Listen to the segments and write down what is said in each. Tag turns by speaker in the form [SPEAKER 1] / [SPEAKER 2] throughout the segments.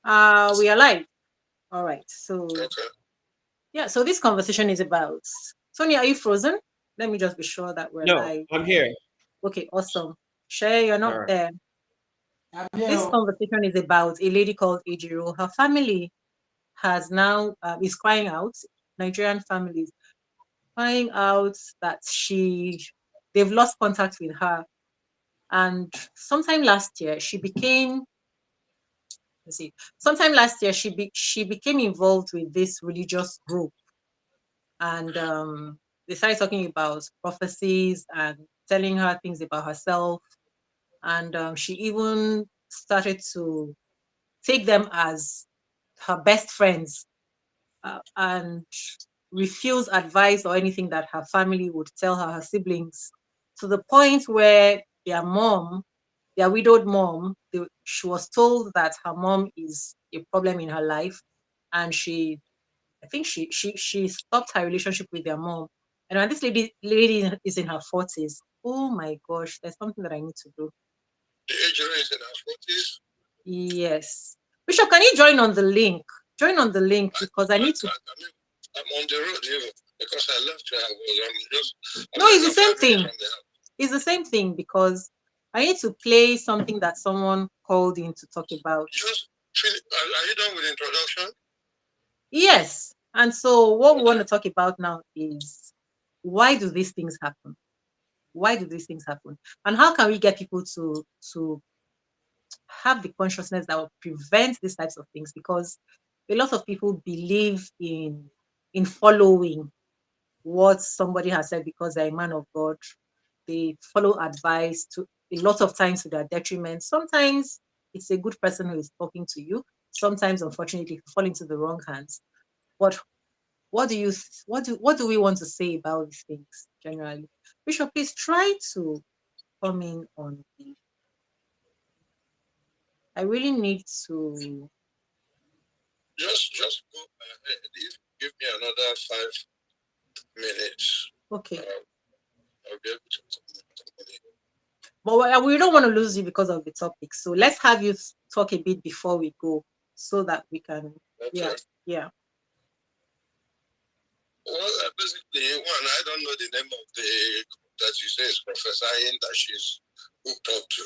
[SPEAKER 1] We are live. All right. So
[SPEAKER 2] Okay.
[SPEAKER 1] yeah. So this conversation is about Sonia. Are you frozen? Let me just be sure that we're
[SPEAKER 3] No,
[SPEAKER 1] live.
[SPEAKER 3] I'm here.
[SPEAKER 1] Okay. Awesome. Shay, you're
[SPEAKER 3] All
[SPEAKER 1] not
[SPEAKER 3] right.
[SPEAKER 1] there.
[SPEAKER 4] I'm
[SPEAKER 1] This
[SPEAKER 4] here.
[SPEAKER 1] conversation is about a lady called Ejiro. Her family has now is crying out. Nigerian families crying out that they've lost contact with her. And sometime last year, she became. Let's see. Sometime last year, she became involved with this religious group, and they started talking about prophecies and telling her things about herself. And she even started to take them as her best friends, and refuse advice or anything that her family would tell her, her siblings, to the point where their widowed mom, she was told that her mom is a problem in her life, and I think she stopped her relationship with their mom. And when this lady is in her 40s, oh my gosh, there's something that I need to do.
[SPEAKER 2] The age is in her 40s.
[SPEAKER 1] Yes. Bishop, can you join on the link? Join on the link because I
[SPEAKER 2] I
[SPEAKER 1] need to.
[SPEAKER 2] can't. I mean, I'm on the road even because I left where I was. I'm
[SPEAKER 1] No,
[SPEAKER 2] less
[SPEAKER 1] it's the
[SPEAKER 2] than
[SPEAKER 1] same
[SPEAKER 2] 5 minutes
[SPEAKER 1] thing.
[SPEAKER 2] from the house.
[SPEAKER 1] It's the same thing because I need to play something that someone called in to talk about.
[SPEAKER 2] Just are you done with the introduction?
[SPEAKER 1] Yes. And so what we want
[SPEAKER 2] Okay.
[SPEAKER 1] to talk about now is, why do these things happen? Why do these things happen? And how can we get people to have the consciousness that will prevent these types of things? Because a lot of people believe in following what somebody has said because they're a man of God. They follow advice to a lot of times to their detriment. Sometimes it's a good person who is talking to you. Sometimes, unfortunately, you fall into the wrong hands. But what do we want to say about these things generally? Bishop, please try to come in on the. I really need to.
[SPEAKER 2] Just go ahead. If you give me another 5 minutes,
[SPEAKER 1] Okay,
[SPEAKER 2] I'll be able to come in.
[SPEAKER 1] but we don't want to lose you because of the topic. So let's have you talk a bit before we go, so that we can. Yeah,
[SPEAKER 2] Okay.
[SPEAKER 1] yeah.
[SPEAKER 2] Well, basically, one, I don't know the name of the group that you say is prophesying that she's hooked up to.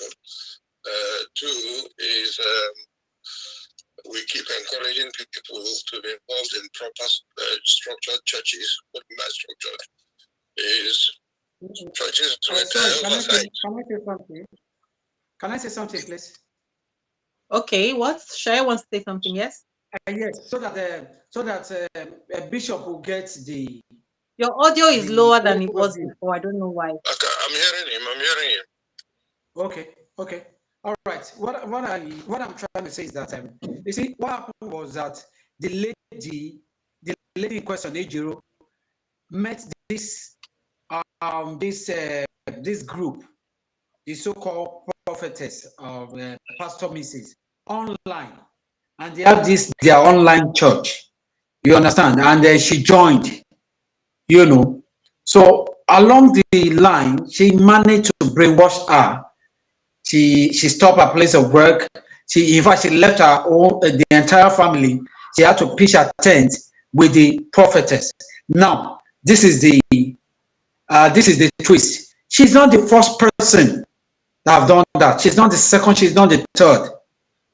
[SPEAKER 2] Two is we keep encouraging people to be involved in proper structured churches. What my structured is churches with
[SPEAKER 4] Sorry,
[SPEAKER 2] oversight.
[SPEAKER 4] can I say something? Can I say something, please?
[SPEAKER 1] Okay, what? Shaya wants to say something, yes?
[SPEAKER 4] Yes, so that Bishop will get
[SPEAKER 1] Your audio is
[SPEAKER 4] the
[SPEAKER 1] lower than it was
[SPEAKER 4] overview.
[SPEAKER 1] before. I don't know why.
[SPEAKER 2] Okay, I'm hearing him. I'm hearing him.
[SPEAKER 4] Okay. All right. What I'm trying to say is that you see what happened was that the lady in question, Ejiro, met this group, the so-called prophetess of Pastor Mrs. online, and they have this their online church. You understand? And she joined. You know, so along the line, she managed to brainwash her. She stopped her place of work. She in fact she left her own the entire family. She had to pitch her tent with the prophetess. Now this is the twist. She's not the first person that have done that. She's not the second. She's not the third.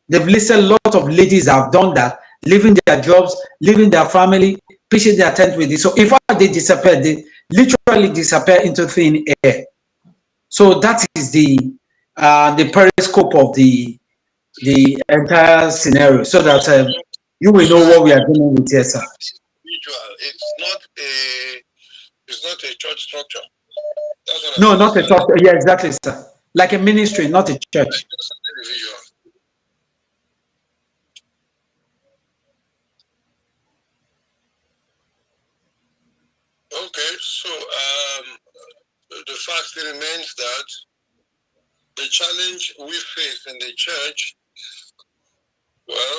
[SPEAKER 4] They've listed a lot of ladies that have done that, leaving their jobs, leaving their family, pitching their tent with it. So in fact they disappear. They literally disappear into thin air. So that is the periscope of the entire scenario, so that you will know what we are dealing with here, sir.
[SPEAKER 2] Individual. It's not a church structure. That's what I'm
[SPEAKER 4] No, not a
[SPEAKER 2] understanding.
[SPEAKER 4] church. Yeah, exactly, sir. Like a ministry, not a church.
[SPEAKER 2] Just an individual. Okay, so the fact remains that the challenge we face in the church, well,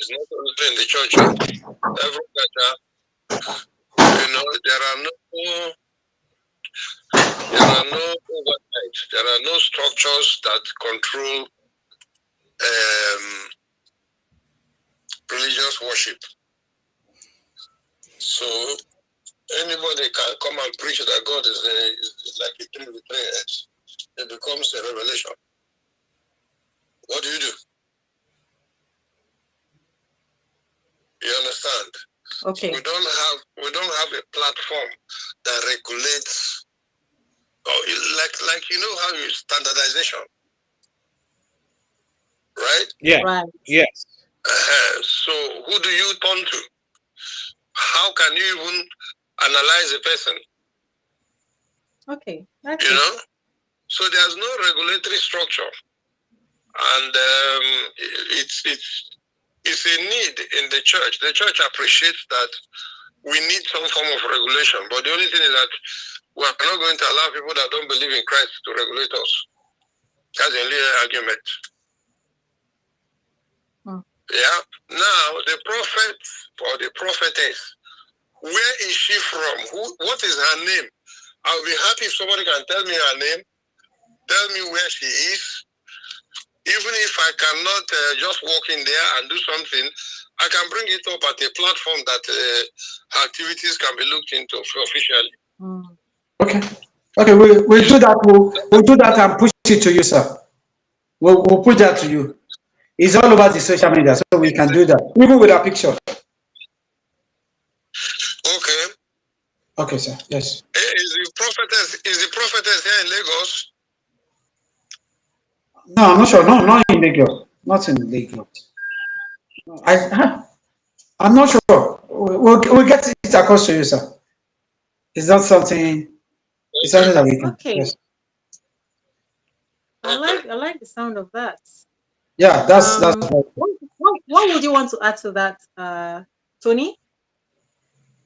[SPEAKER 2] is not only in the church. Everywhere, there are no oversight. There are no structures that control religious worship. So anybody can come and preach that God is like a tree with three heads. It becomes a revelation. What do? You understand?
[SPEAKER 1] Okay.
[SPEAKER 2] We don't have a platform that regulates, like you know how you standardization, right?
[SPEAKER 3] Yeah.
[SPEAKER 1] Right.
[SPEAKER 3] Yes.
[SPEAKER 2] So who do you turn to? How can you even analyze a person?
[SPEAKER 1] Okay. That's
[SPEAKER 2] You
[SPEAKER 1] it.
[SPEAKER 2] know? So there's no regulatory structure, and it's a need in the church. The church appreciates that we need some form of regulation, but the only thing is that we're not going to allow people that don't believe in Christ to regulate us. That's the only argument. Yeah. Now the prophet or the prophetess, where is she from? What is her name? I'll be happy if somebody can tell me her name, tell me where she is. Even if I cannot just walk in there and do something, I can bring it up at a platform that her activities can be looked into officially.
[SPEAKER 4] Okay. Okay, we'll do that. We'll do that and push it to you, sir. We'll push that to you. It's all over the social media, so we can do that. Even with our picture.
[SPEAKER 2] Okay.
[SPEAKER 4] Okay, sir. Yes.
[SPEAKER 2] Is the prophetess here in Lagos?
[SPEAKER 4] No, I'm not sure. No, not in Lagos. Not in Lagos. I'm not sure. We'll get it across to you, sir. It's not something. It's something that we can.
[SPEAKER 1] Okay.
[SPEAKER 4] Yes.
[SPEAKER 1] I like the sound of that.
[SPEAKER 4] Yeah, that's
[SPEAKER 1] What would you want to add to that, Tony?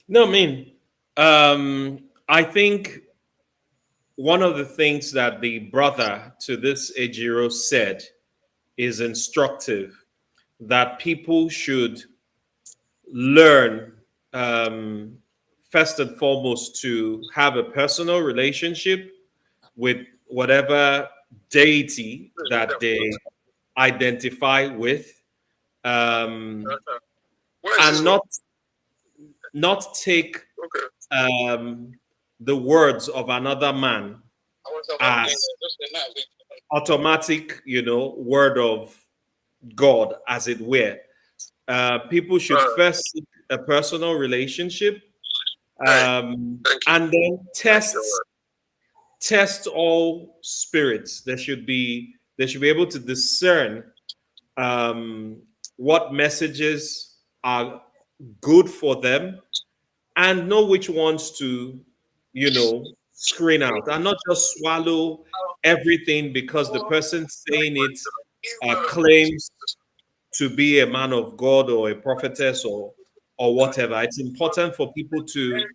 [SPEAKER 3] No, I mean, I think one of the things that the brother to this Ejiro said is instructive, that people should learn, first and foremost, to have a personal relationship with whatever deity that they identify with, and not take the words of another man as automatic, word of God, as it were. People should first seek a personal relationship, and then test all spirits. They should be able to discern what messages are good for them, and know which ones to, screen out, and not just swallow everything because the person saying it claims to be a man of God or a prophetess or whatever. It's important for people to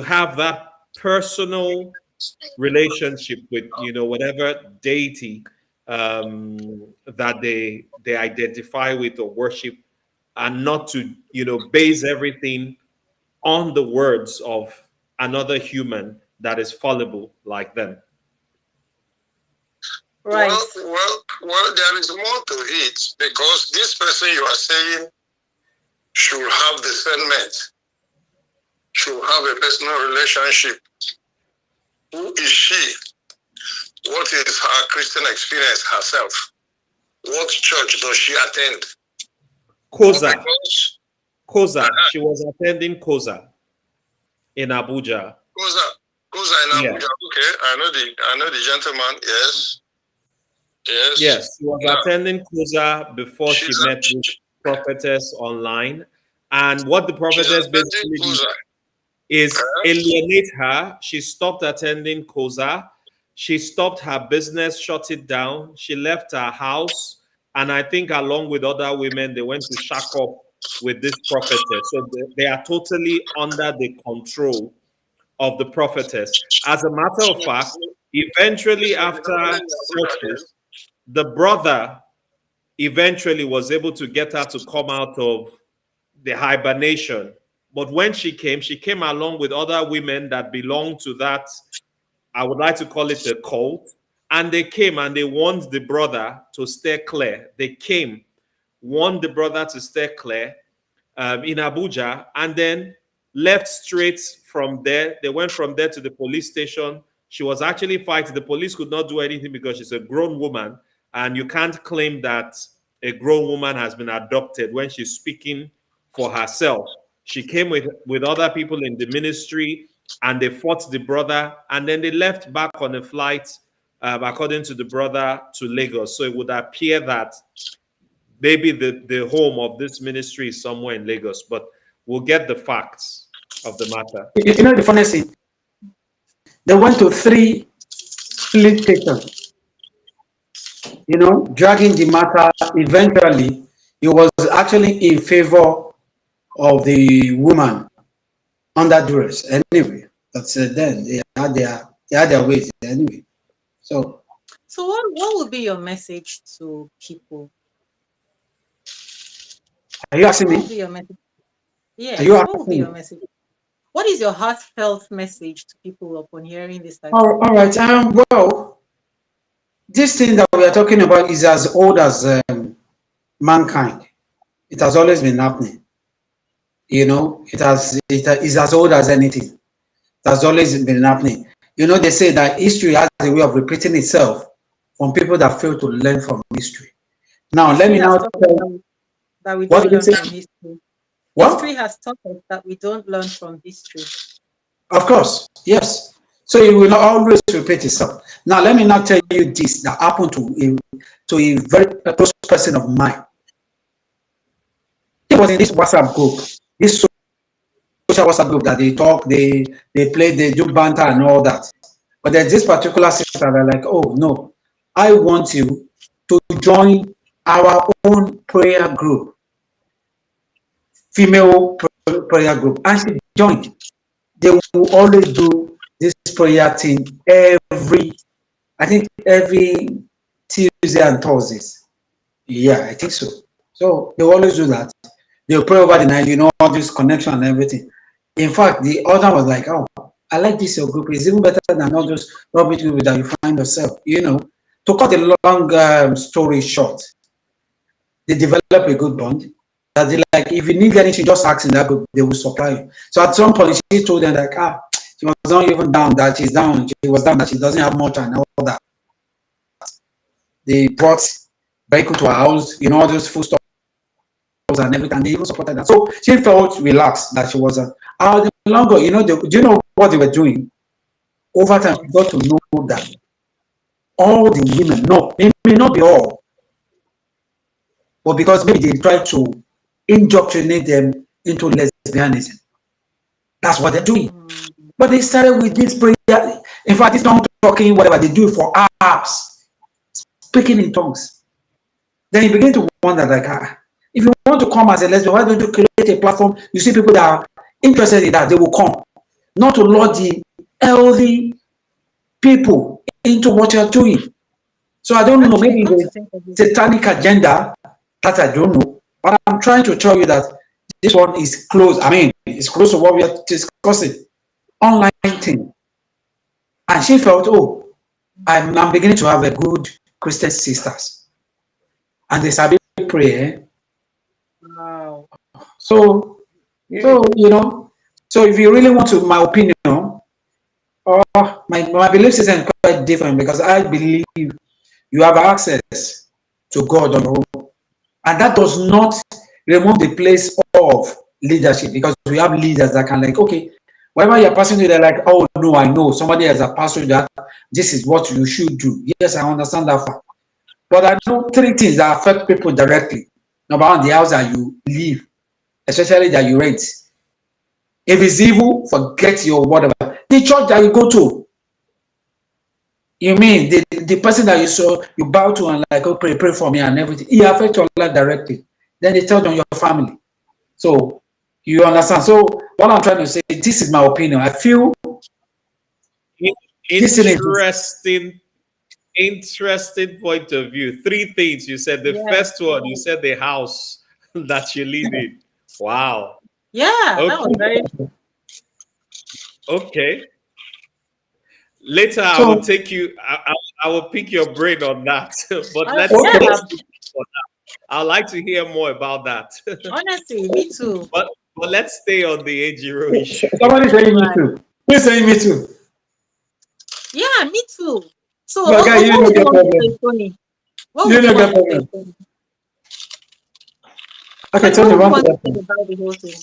[SPEAKER 3] have that personal relationship with, whatever deity that they identify with or worship, and not to, base everything on the words of another human that is fallible like them.
[SPEAKER 1] Right.
[SPEAKER 2] Well, there is more to it, because this person you are saying should have discernment, should have a personal relationship. Who is she? What is her Christian experience herself? What church does she attend?
[SPEAKER 3] Koza. She was attending Koza in Abuja.
[SPEAKER 2] Koza in Abuja. Yeah. Okay, I know the gentleman. Yes.
[SPEAKER 3] Yes, she was attending Koza before she met this prophetess online. And what the prophetess basically did is alienate her. She stopped attending Koza. She stopped her business, shut it down. She left her house. And I think along with other women, they went to shack up with this prophetess. So they are totally under the control of the prophetess. As a matter of fact, eventually after searches, the brother eventually was able to get her to come out of the hibernation. But when she came along with other women that belonged to that, I would like to call it a cult. And they came and they warned the brother to stay clear. They came warned the brother to stay clear in Abuja, and then left straight from there. They went from there to the police station. She was actually fighting. The police could not do anything because she's a grown woman, and you can't claim that a grown woman has been adopted when she's speaking for herself. She came with other people in the ministry, and they fought the brother, and then they left back on a flight, according to the brother, to Lagos. So it would appear that maybe the home of this ministry is somewhere in Lagos, but we'll get the facts of the matter.
[SPEAKER 4] You know the funniest thing? They went to 3 police stations, dragging the matter. Eventually, it was actually in favor of the woman under duress. Anyway, but then they had their ways anyway. So
[SPEAKER 1] what would be your message to people?
[SPEAKER 4] are you asking
[SPEAKER 1] What would
[SPEAKER 4] me?
[SPEAKER 1] be your message?
[SPEAKER 4] Are
[SPEAKER 1] Yes,
[SPEAKER 4] you
[SPEAKER 1] what would be
[SPEAKER 4] asking
[SPEAKER 1] your
[SPEAKER 4] me?
[SPEAKER 1] message? What is your heartfelt message to people upon hearing this type
[SPEAKER 4] All
[SPEAKER 1] of
[SPEAKER 4] right. Well, this thing that we are talking about is as old as mankind. It has always been happening. It is as old as anything. It has always been happening. They say that history has a way of repeating itself from people that fail to learn from history. Now, let
[SPEAKER 1] history
[SPEAKER 4] me
[SPEAKER 1] has
[SPEAKER 4] now
[SPEAKER 1] taught us
[SPEAKER 4] tell you
[SPEAKER 1] that we
[SPEAKER 4] what
[SPEAKER 1] don't
[SPEAKER 4] you
[SPEAKER 1] learn
[SPEAKER 4] say.
[SPEAKER 1] from history. History
[SPEAKER 4] What?
[SPEAKER 1] has taught us that we don't learn from history.
[SPEAKER 4] Of course, yes. So it will not always repeat itself. Now, let me now tell you this that happened to a very close person of mine. He was in this WhatsApp group, this social WhatsApp group that they talk, they play, they do banter and all that. But there's this particular sister that are like, oh no, I want you to join our own prayer group, female prayer group. And she joined. They will always do this prayer thing I think every Tuesday and Thursdays. Yeah, I think so. So they always do that. They'll pray over the night, all this connection and everything. In fact, the other was like, oh, I like this your group. It's even better than all those rubbish group that you find yourself. To cut a long story short, they develop a good bond. That they like, if you need anything, just ask in that group, they will supply you. So at some point, she told them like, she was not even down that she's down. She was down that she doesn't have much and all that. They brought vehicle to her house, all those food stuff and everything. They even supported that. So she felt relaxed that she was the longer, do you know what they were doing? Over time, she got to know that all the women, no, it may not be all, but because maybe they try to indoctrinate them into lesbianism. That's what they're doing. But they started with this prayer. In fact, this tongue talking, whatever they do for hours, speaking in tongues. Then you begin to wonder, like, if you want to come as a lesbian, why don't you create a platform? You see people that are interested in that, they will come. Not to lure the healthy people into what you're doing. So I don't know, maybe the satanic agenda that I don't know, but I'm trying to tell you that this one is close. I mean, it's close to what we are discussing. Online thing. And she felt, oh, I'm beginning to have a good Christian sisters. And they started prayer.
[SPEAKER 1] Wow.
[SPEAKER 4] So if you really want to, my opinion, my belief system is quite different because I believe you have access to God on your own. And that does not remove the place of leadership because we have leaders that can like, okay, whenever you're passing through, they're like, oh no, I know somebody has a passed through that this is what you should do. Yes, I understand that fact. But I know 3 things that affect people directly. Number 1, the house that you live, especially that you rent. If it's evil, forget your whatever. The church that you go to, you mean the person that you bow to and like, oh, pray for me and everything, it affects your life directly. Then they tell on your family. So you understand. So what I'm trying to say, this is my opinion. I feel
[SPEAKER 3] interesting point of view. 3 things you said. The first one, you said the house that you live in. Wow.
[SPEAKER 1] Yeah, okay. That was very.
[SPEAKER 3] Okay. Later, I will take you. I will pick your brain on that. But let's
[SPEAKER 1] yeah.
[SPEAKER 3] for that. I'd like to hear more about that.
[SPEAKER 1] Honestly, me too.
[SPEAKER 3] But let's stay on the Ejiro issue.
[SPEAKER 4] Somebody saying me
[SPEAKER 1] Right.
[SPEAKER 4] too. Who's saying me too?
[SPEAKER 1] Yeah, me too. So,
[SPEAKER 4] My guy, you
[SPEAKER 1] what
[SPEAKER 4] don't
[SPEAKER 1] would you
[SPEAKER 4] get
[SPEAKER 1] want to
[SPEAKER 4] problem.
[SPEAKER 1] say, Tony? What
[SPEAKER 4] You
[SPEAKER 1] would you
[SPEAKER 4] don't
[SPEAKER 1] want
[SPEAKER 4] get
[SPEAKER 1] to say,
[SPEAKER 4] problem.
[SPEAKER 1] Tony?
[SPEAKER 4] Okay,
[SPEAKER 1] Tony, what
[SPEAKER 4] Tony,
[SPEAKER 1] would you
[SPEAKER 4] one
[SPEAKER 1] want to say
[SPEAKER 4] question.
[SPEAKER 1] about the whole thing?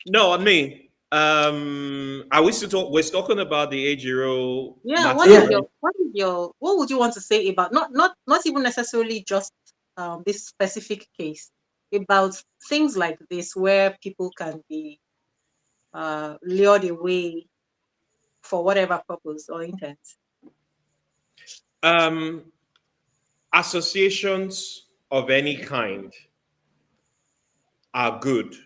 [SPEAKER 3] No, I mean, are we still we're talking about the Ejiro
[SPEAKER 1] Yeah,
[SPEAKER 3] matter,
[SPEAKER 4] Yeah.
[SPEAKER 3] right?
[SPEAKER 1] what would you want to say about not even necessarily just this specific case, about things like this where people can be lured away for whatever purpose or intent?
[SPEAKER 3] Um, Associations of any kind are good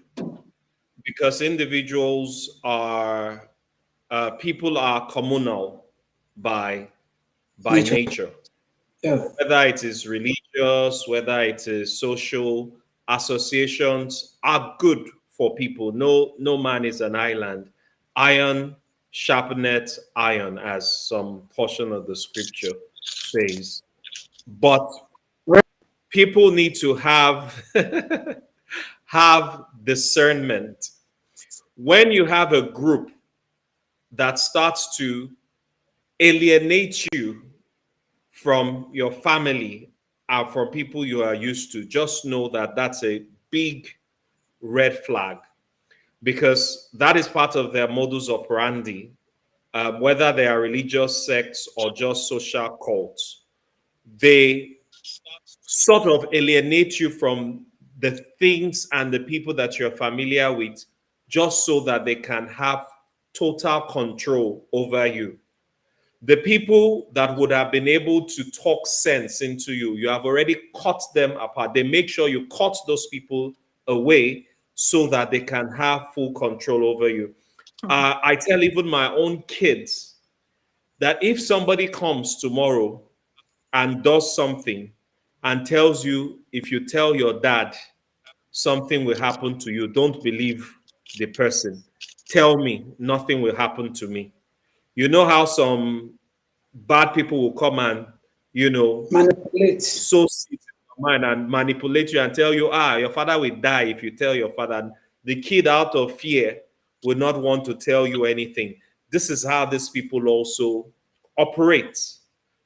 [SPEAKER 3] because individuals are people are communal by
[SPEAKER 4] Nature.
[SPEAKER 3] nature.
[SPEAKER 4] Yeah.
[SPEAKER 3] Whether it is religious, whether it is social, associations are good for people. No man is an island. Iron sharpeneth iron, as some portion of the scripture says. But
[SPEAKER 4] Right.
[SPEAKER 3] people need to have have discernment. When you have a group that starts to alienate you from your family and from people you are used to, just know that that's a big red flag because that is part of their modus operandi, whether they are religious sects or just social cults. They sort of alienate you from the things and the people that you're familiar with just so that they can have total control over you. The people that would have been able to talk sense into you, you have already cut them apart. They make sure you cut those people away so that they can have full control over you.
[SPEAKER 1] Mhm.
[SPEAKER 3] I tell even my own kids that if somebody comes tomorrow and does something and tells you, if you tell your dad, something will happen to you, don't believe the person. Tell me, nothing will happen to me. You know how some bad people will come and, you know,
[SPEAKER 4] Manipulate.
[SPEAKER 3] sow seeds in your mind and manipulate you and tell you, your father will die if you tell your father. And the kid, out of fear, will not want to tell you anything. This is how these people also operate,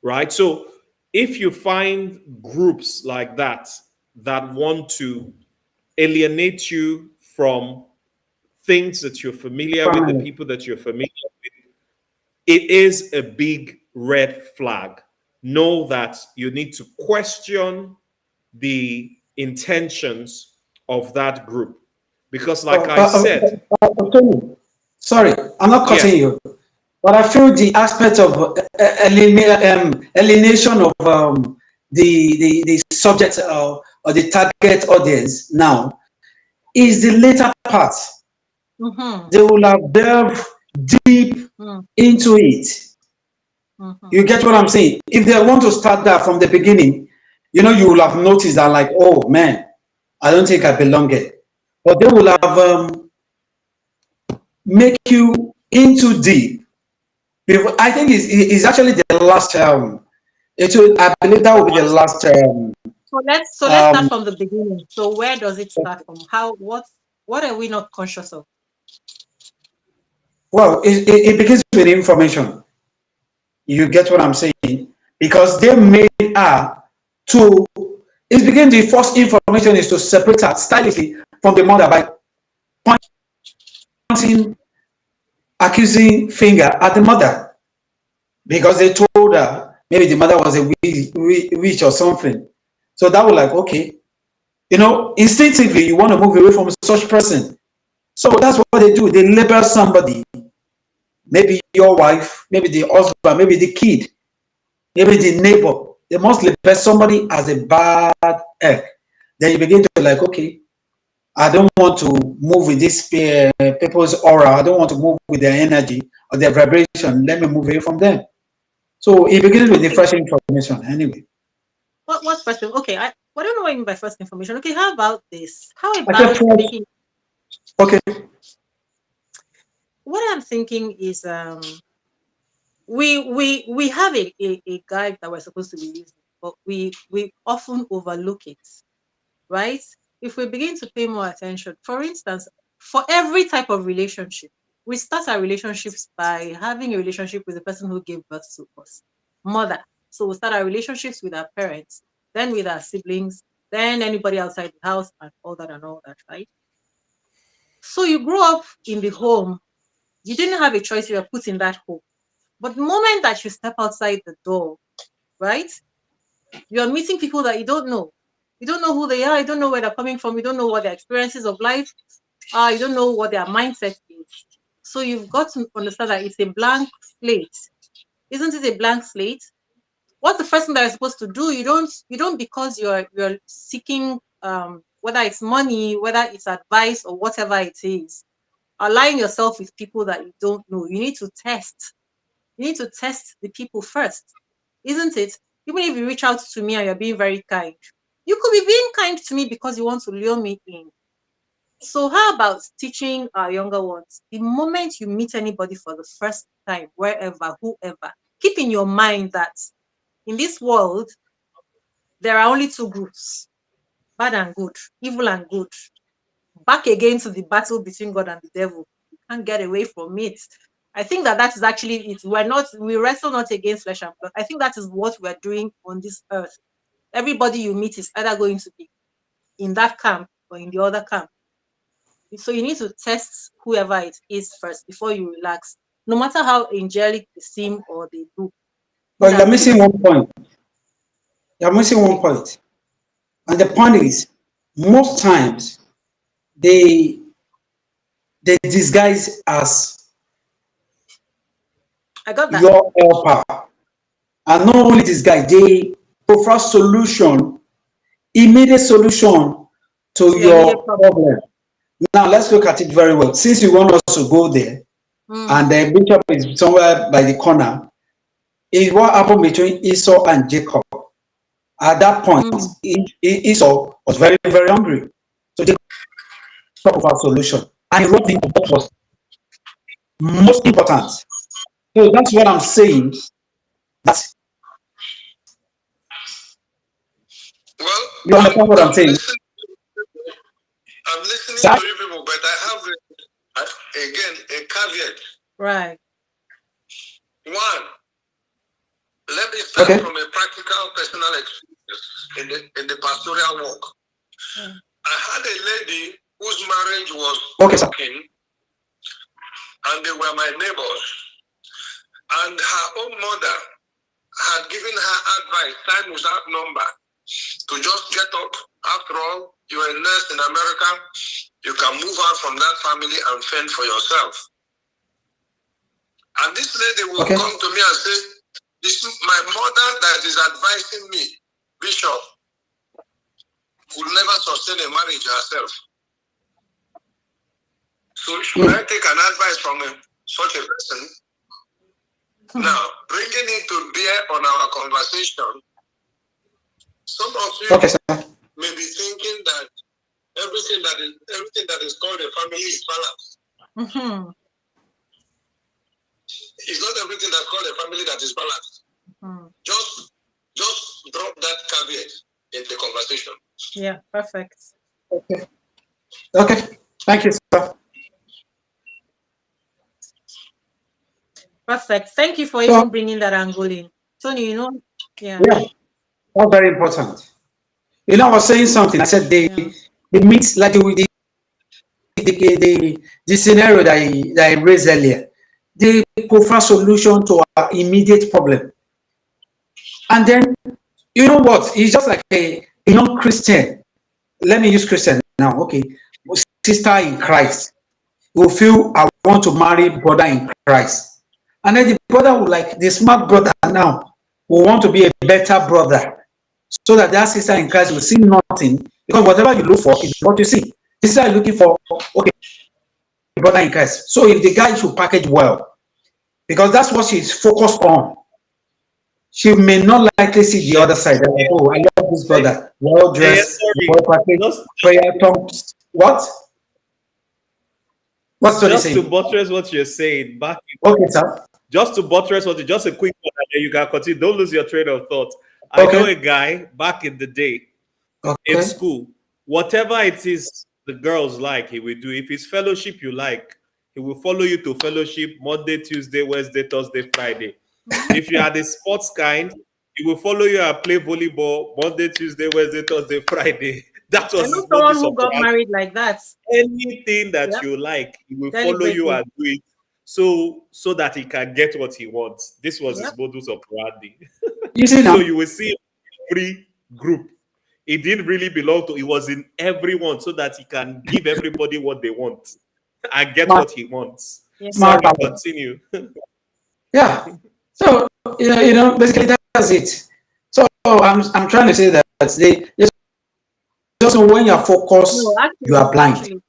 [SPEAKER 3] right? So if you find groups like that want to alienate you from things that you're familiar with, the
[SPEAKER 4] Family.
[SPEAKER 3] people that you're familiar with, it is a big red flag. Know that you need to question the intentions of that group. Because, like I said,
[SPEAKER 4] Tony, sorry, I'm not
[SPEAKER 3] yeah,
[SPEAKER 4] cutting you, but I feel the aspect of alienation of the subject or the target audience now is the later part.
[SPEAKER 1] Mhm.
[SPEAKER 4] They will have delved deep
[SPEAKER 1] Mhm.
[SPEAKER 4] into it.
[SPEAKER 1] Mhm.
[SPEAKER 4] You get what I'm saying? If they want to start that from the beginning, you will have noticed that, like, oh man, I don't think I belong here. But they will have make you into deep. I think it's actually the last. I believe that
[SPEAKER 3] the
[SPEAKER 4] will be the
[SPEAKER 3] last,
[SPEAKER 4] last.
[SPEAKER 1] So let's start
[SPEAKER 4] Um,
[SPEAKER 1] from the beginning. So where does it start from? What are we not conscious of?
[SPEAKER 4] well, it begins with information. You get what I'm saying? Because they made her to. It begins. The first information is to separate her stylishly from the mother by pointing, accusing finger at the mother because they told her maybe the mother was a witch or something. So that was like, okay, instinctively you want to move away from such person. So that's what they do. They label somebody, maybe your wife, maybe the husband, maybe the kid, maybe the neighbor. They must label somebody as a bad egg. Then you begin to like, okay, I don't want to move with this people's aura. I don't want to move with their energy or their vibration. Let me move away from them. So it begins with the
[SPEAKER 1] Okay.
[SPEAKER 4] fresh information anyway.
[SPEAKER 1] What's first? Okay, I don't know what you mean by first information. Okay, how about this? How
[SPEAKER 4] I said
[SPEAKER 1] about
[SPEAKER 4] fresh.
[SPEAKER 1] making
[SPEAKER 4] Okay.
[SPEAKER 1] what I'm thinking is we have a guide that we're supposed to be using. but we often overlook it, right? If we begin to pay more attention, for instance, for every type of relationship, we start our relationships by having a relationship with the person who gave birth to us, mother. So we start our relationships with our parents, then with our siblings, then anybody outside the house, and all that, right? So you grow up in the home. You didn't have a choice. You were put in that home. But the moment that you step outside the door, right, you're meeting people that you don't know. You don't know who they are. You don't know where they're coming from. You don't know what their experiences of life are. You don't know what their mindset is. So you've got to understand that it's a blank slate. Isn't it a blank slate? What's the first thing that you're supposed to do? You don't because you're seeking whether it's money, whether it's advice or whatever it is, align yourself with people that you don't know. You need to test. You need to test the people first, isn't it? Even if you reach out to me and you're being very kind, you could be being kind to me because you want to lure me in. So, how about teaching our younger ones? The moment you meet anybody for the first time, wherever, whoever, keep in your mind that in this world, there are only two groups, bad and good, evil and good. Back again to the battle between God and the devil. You can't get away from it. I think that is actually it. We wrestle not against flesh and blood. I think that is what we're doing on this earth. Everybody you meet is either going to be in that camp or in the other camp. So you need to test whoever it is first before you relax. No matter how angelic they seem or they look.
[SPEAKER 4] But you're missing one point. You're missing one point. And the point is, most times they disguise as
[SPEAKER 1] I got that.
[SPEAKER 4] your helper. And not only disguise, they offer solution, immediate solution to your problem. Now let's look at it very well. Since you want us to go there, and the bishop is somewhere by the corner, is what happened between Esau and Jacob. At that point, Esau was very, very hungry. So Jacob offered a solution. And he wrote the what was most important. So that's what I'm saying. That
[SPEAKER 2] Well,
[SPEAKER 4] you understand what I'm saying?
[SPEAKER 2] I'm listening to you people, but I have again a caveat.
[SPEAKER 1] Right.
[SPEAKER 2] One, let me start from a practical personal experience in the pastoral work. I had a lady whose marriage was broken, and they were my neighbors. And her own mother had given her advice, time without number, to just get up. After all, you're a nurse in America. You can move out from that family and fend for yourself. And this lady will come to me and say, this is my mother that is advising me, Bishop, could never sustain a marriage herself. So should I take an advice from such a person? Now, bringing it to bear on our conversation, some of you may be thinking that everything that is called a family is balanced. It's not everything that's called a family that is balanced. Just drop that caveat in the conversation.
[SPEAKER 1] Yeah, perfect.
[SPEAKER 4] Okay. Thank you, sir.
[SPEAKER 1] Perfect. Thank you for even bringing that angle in. Tony,
[SPEAKER 4] Yeah, that's very important. I was saying something. I said they meet like the scenario that I raised earlier. They provide solution to our immediate problem. And then, you know what? It's just like a young Christian. Let me use Christian now. Okay. Sister in Christ will feel, I want to marry brother in Christ. And then the brother will, like the smart brother now, will want to be a better brother. So that sister in Christ will see nothing. Because whatever you look for is what you see. Sister is looking for, okay, brother in Christ. So if the guy should package well, because that's what she's focused on, she may not likely see the other side. Like, oh, I love this brother. Well dressed, well packaged, prayer tongues. What? What's
[SPEAKER 3] just to buttress what you're saying,
[SPEAKER 4] okay, sir.
[SPEAKER 3] Just to buttress just a quick one, and then you can continue. Don't lose your train of thought. I know a guy back in the day in
[SPEAKER 4] Okay.
[SPEAKER 3] school. Whatever it is the girls like, he will do. If it's fellowship you like, he will follow you to fellowship Monday, Tuesday, Wednesday, Thursday, Friday. If you are the sports kind, he will follow you and play volleyball Monday, Tuesday, Wednesday, Thursday, Friday. That
[SPEAKER 1] I
[SPEAKER 3] was
[SPEAKER 1] know
[SPEAKER 3] his
[SPEAKER 1] someone
[SPEAKER 3] modus
[SPEAKER 1] who got
[SPEAKER 3] operandi.
[SPEAKER 1] married like that.
[SPEAKER 3] Anything that
[SPEAKER 1] Yep,
[SPEAKER 3] you like, he will follow you
[SPEAKER 1] deliberately.
[SPEAKER 3] and do it so that he can get what he wants. This was his
[SPEAKER 1] Yep.
[SPEAKER 3] modus operandi.
[SPEAKER 4] You see now?
[SPEAKER 3] So you will see every group. It didn't really belong to. It was in everyone so that he can give everybody what they want and get
[SPEAKER 4] Smart,
[SPEAKER 3] what he wants.
[SPEAKER 1] Yes.
[SPEAKER 4] smart.
[SPEAKER 3] Sorry, continue.
[SPEAKER 4] Yeah. So basically that's it. So I'm trying to say that they just know when you're
[SPEAKER 1] No,
[SPEAKER 4] focused, you
[SPEAKER 1] actually,
[SPEAKER 4] are blind.
[SPEAKER 1] actually,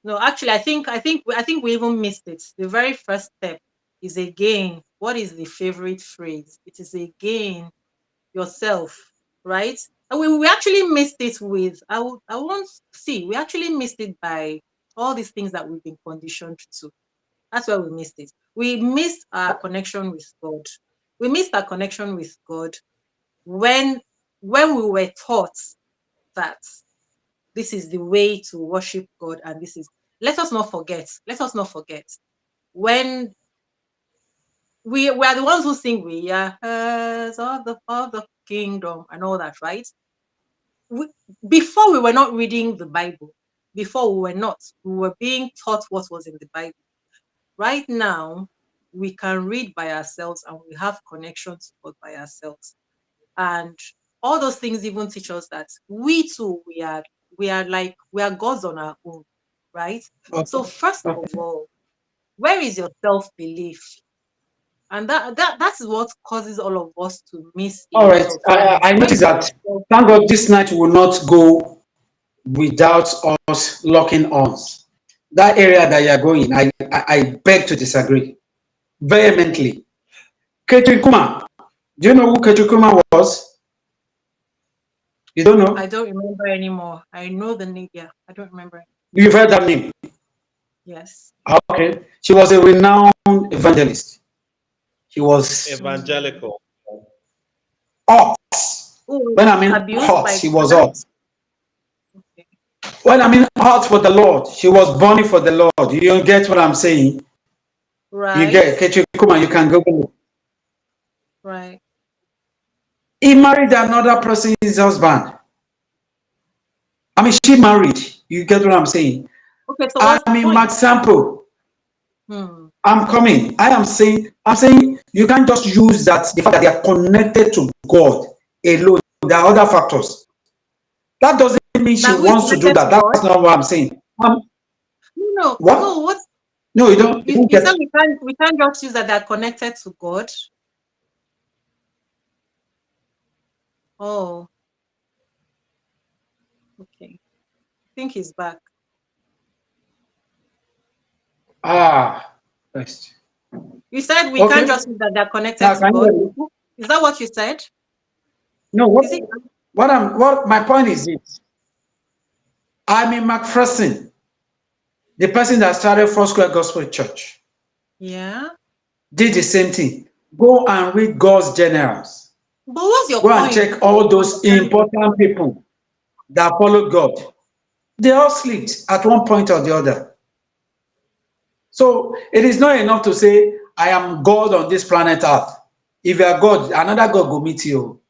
[SPEAKER 1] no, actually, I think we even missed it. The very first step is again. What is the favorite phrase? It is again yourself, right? And we actually missed it with. I won't see. We actually missed it by all these things that we've been conditioned to. That's why we missed it. We missed our connection with God. We missed our connection with God when when we were taught that this is the way to worship God, and this is. Let us not forget. Let us not forget when we are the ones who sing "We are heirs of the kingdom" and all that, right? We, before we were not reading the Bible. Before we were not. We were being taught what was in the Bible. Right now, we can read by ourselves and we have connections to God by ourselves. And all those things even teach us that we too we are gods on our own, right? So
[SPEAKER 4] Okay.
[SPEAKER 1] first
[SPEAKER 4] Okay.
[SPEAKER 1] of all, where is your self-belief? And that's what causes all of us to miss a
[SPEAKER 4] All
[SPEAKER 1] lot
[SPEAKER 4] right.
[SPEAKER 1] of
[SPEAKER 4] I
[SPEAKER 1] things. Where
[SPEAKER 4] noticed
[SPEAKER 1] is your
[SPEAKER 4] that.
[SPEAKER 1] self
[SPEAKER 4] Thank God this night will not go without us locking arms. That area that you're going, I beg to disagree vehemently. Ketri Kuma, do you know who Ketri Kuma was? You don't
[SPEAKER 1] I
[SPEAKER 4] know?
[SPEAKER 1] don't remember anymore. I know the name, yeah, I don't remember.
[SPEAKER 4] You've heard that name.
[SPEAKER 1] Yes.
[SPEAKER 4] Okay. She was a renowned evangelist. She was
[SPEAKER 1] Mm.
[SPEAKER 3] Evangelical.
[SPEAKER 4] hot.
[SPEAKER 1] Who was
[SPEAKER 4] When I mean
[SPEAKER 1] abused
[SPEAKER 4] hot,
[SPEAKER 1] by
[SPEAKER 4] she was
[SPEAKER 1] father?
[SPEAKER 4] hot. When I mean hot for the Lord, she was burning for the Lord. You get what I'm saying? You
[SPEAKER 1] Right,
[SPEAKER 4] get Ketri Kuma, you can Google it.
[SPEAKER 1] right.
[SPEAKER 4] He married another person's husband. I mean, she married. You get what I'm saying?
[SPEAKER 1] Okay, so
[SPEAKER 4] I'm
[SPEAKER 1] what's the
[SPEAKER 4] in
[SPEAKER 1] point?
[SPEAKER 4] Mark Sample.
[SPEAKER 1] Hmm.
[SPEAKER 4] I'm coming. I'm saying you can't just use that the fact that they are connected to God alone. There are other factors. That doesn't mean she
[SPEAKER 1] That who is
[SPEAKER 4] wants to do
[SPEAKER 1] connected to
[SPEAKER 4] that.
[SPEAKER 1] God?
[SPEAKER 4] That's not what I'm saying.
[SPEAKER 1] No, no, no.
[SPEAKER 4] What?
[SPEAKER 1] What
[SPEAKER 4] No, you
[SPEAKER 1] you,
[SPEAKER 4] don't
[SPEAKER 1] you
[SPEAKER 4] get
[SPEAKER 1] said
[SPEAKER 4] it.
[SPEAKER 1] we can't just use that they're connected to God. Oh, okay. I think he's back.
[SPEAKER 4] Ah, first.
[SPEAKER 1] You said we can't
[SPEAKER 4] Okay.
[SPEAKER 1] just use that they're connected
[SPEAKER 4] Now
[SPEAKER 1] to
[SPEAKER 4] can you
[SPEAKER 1] God.
[SPEAKER 4] hear me?
[SPEAKER 1] Is that what you said?
[SPEAKER 4] No,
[SPEAKER 1] Is it?
[SPEAKER 4] what my point is this. I'm in McPherson, the person that started Four Square Gospel Church,
[SPEAKER 1] Yeah.
[SPEAKER 4] did the same thing. Go and read God's generals.
[SPEAKER 1] But what's your
[SPEAKER 4] Go and
[SPEAKER 1] point?
[SPEAKER 4] check
[SPEAKER 1] If
[SPEAKER 4] all
[SPEAKER 1] you
[SPEAKER 4] those
[SPEAKER 1] understand this?
[SPEAKER 4] important people that followed God. They all slept at one point or the other. So it is not enough to say, I am God on this planet Earth. If you are God, another God will meet you.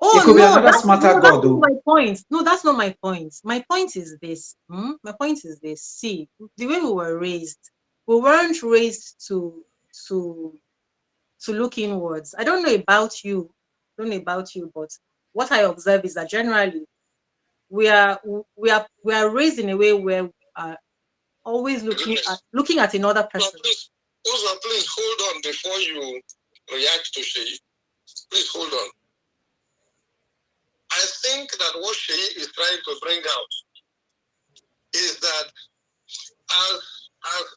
[SPEAKER 4] It
[SPEAKER 1] Oh
[SPEAKER 4] could be
[SPEAKER 1] no,
[SPEAKER 4] another smarter
[SPEAKER 1] that's
[SPEAKER 4] God,
[SPEAKER 1] not
[SPEAKER 4] though.
[SPEAKER 1] my point. No, that's not my point. My point is this. My point is this. See, the way we were raised, we weren't raised to to look inwards. I don't know about you. I don't know about you, but what I observe is that generally we are raised in a way where we are always looking at another person.
[SPEAKER 2] Please hold on before you react to Sheyi. Please hold on. I think that what Sheyi is trying to bring out is that as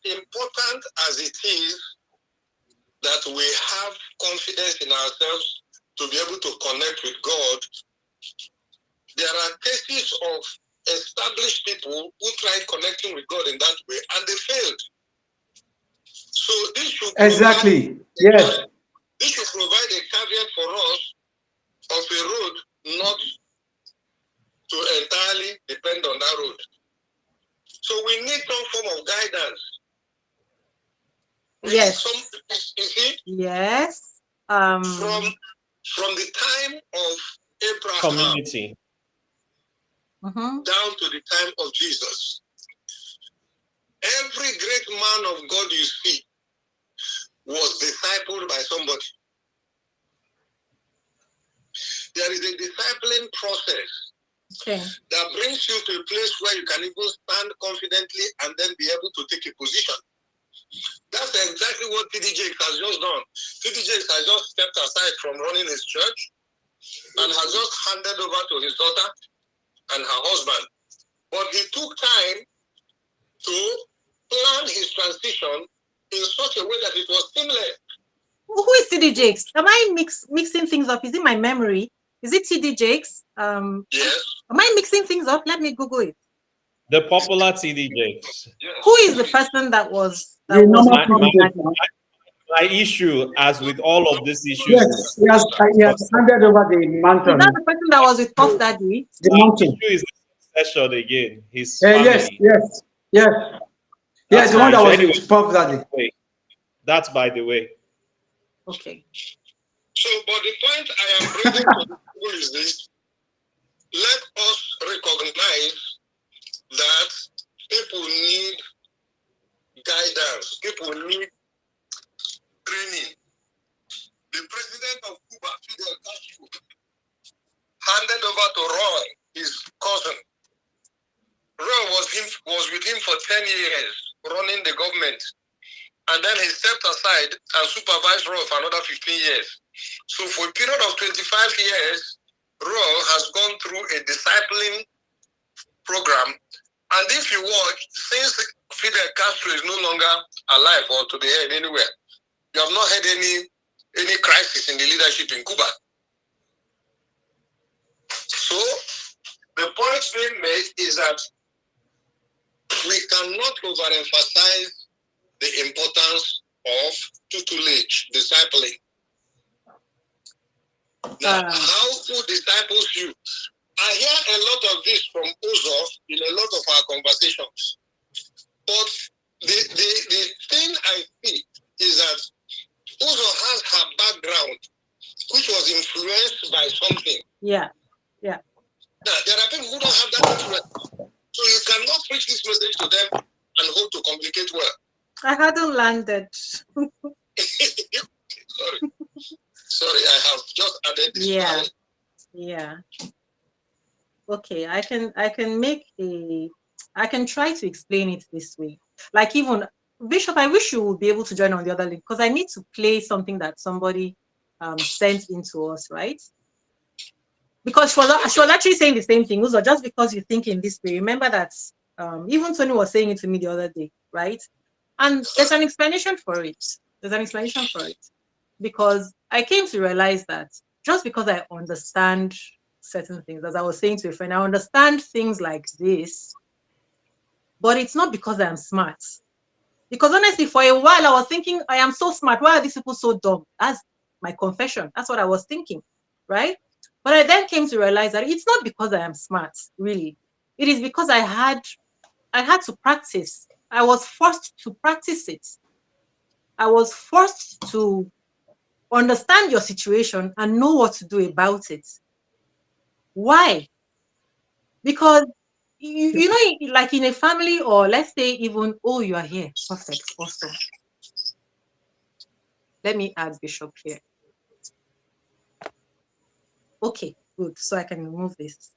[SPEAKER 2] important as it is that we have confidence in ourselves to be able to connect with God, there are cases of established people who tried connecting with God in that way and they failed. So this should
[SPEAKER 4] Exactly. Yes.
[SPEAKER 2] this should provide a caveat for us of a road not to entirely depend on that road. So we need some form of guidance. We
[SPEAKER 1] yes.
[SPEAKER 2] need some, you see?
[SPEAKER 1] Yes.
[SPEAKER 2] From the time of Abraham
[SPEAKER 3] community
[SPEAKER 2] down to the time of Jesus. Every great man of God you see was discipled by somebody. There is a discipling process that brings you to a place where you can even stand confidently and then be able to take a position. That's exactly what TD Jakes has just done. TD Jakes has just stepped aside from running his church and has just handed over to his daughter and her husband. But he took time to plan his transition in such a way that it was seamless.
[SPEAKER 1] Who is TD Jakes? Am I mixing things up? Is it my memory? Is it TD Jakes?
[SPEAKER 2] Yes.
[SPEAKER 1] Am I mixing things up? Let me Google it.
[SPEAKER 3] The popular TD Jakes.
[SPEAKER 2] Yes.
[SPEAKER 1] Who is the person that was
[SPEAKER 3] my issue, as with all of these issues?
[SPEAKER 4] Yes, he has handed over the mantle.
[SPEAKER 1] Is that the person that was with Puff Daddy?
[SPEAKER 4] The mountain.
[SPEAKER 3] Issue is the succession again. His family.
[SPEAKER 4] Yes.
[SPEAKER 3] That's
[SPEAKER 4] the one that was
[SPEAKER 3] anyway,
[SPEAKER 4] with Puff Daddy.
[SPEAKER 3] That's by the way.
[SPEAKER 1] Okay.
[SPEAKER 2] So, but the point I am bringing to the table is this: let us recognize that people need guidance. People need training. The president of Cuba, Fidel Castro, handed over to Roy, his cousin. Roy was with him for 10 years, running the government. And then he stepped aside and supervised Roy for another 15 years. So for a period of 25 years, Roy has gone through a discipling program. And if you watch, since Fidel Castro is no longer alive or to be heard anywhere, you have not had any crisis in the leadership in Cuba. So the point being made is that we cannot overemphasize the importance of tutelage, discipling. Now, how who disciples you? I hear a lot of this from Uzo in a lot of our conversations. But the thing I see is that Uzo has her background, which was influenced by something.
[SPEAKER 1] Yeah.
[SPEAKER 2] Now, there are people who don't have that influence. So you cannot preach this message to them and hope to communicate well.
[SPEAKER 1] I hadn't landed.
[SPEAKER 2] Sorry, I have just added this.
[SPEAKER 1] Yeah. Okay, I can try to explain it this way. Like, even Bishop, I wish you would be able to join on the other link, because I need to play something that somebody sent into us, right? Because she was actually saying the same thing. Also, just because you think in this way, remember that even Tony was saying it to me the other day, right? And there's an explanation for it. Because I came to realize that just because I understand certain things, as I was saying to a friend, I understand things like this, but it's not because I'm smart. Because honestly, for a while, I was thinking, I am so smart. Why are these people so dumb? That's my confession. That's what I was thinking, right? But I then came to realize that it's not because I am smart, really. It is because I had to practice. I was forced to practice it. I was forced to understand your situation and know what to do about it. Why? Because you know, like in a family, or let's say even, oh, you are here. Perfect. Awesome. Let me add Bishop here. Okay, good. So I can remove this.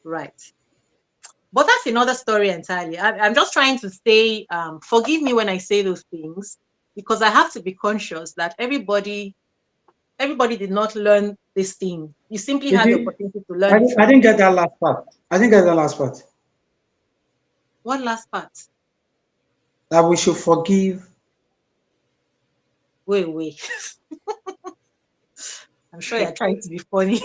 [SPEAKER 1] Right. But that's another story entirely. I'm just trying to say, forgive me when I say those things, because I have to be conscious that everybody did not learn this thing. You simply had the opportunity to learn it.
[SPEAKER 4] I didn't get that last part.
[SPEAKER 1] What last part?
[SPEAKER 4] That we should forgive.
[SPEAKER 1] Wait. I'm sure you're trying to be funny.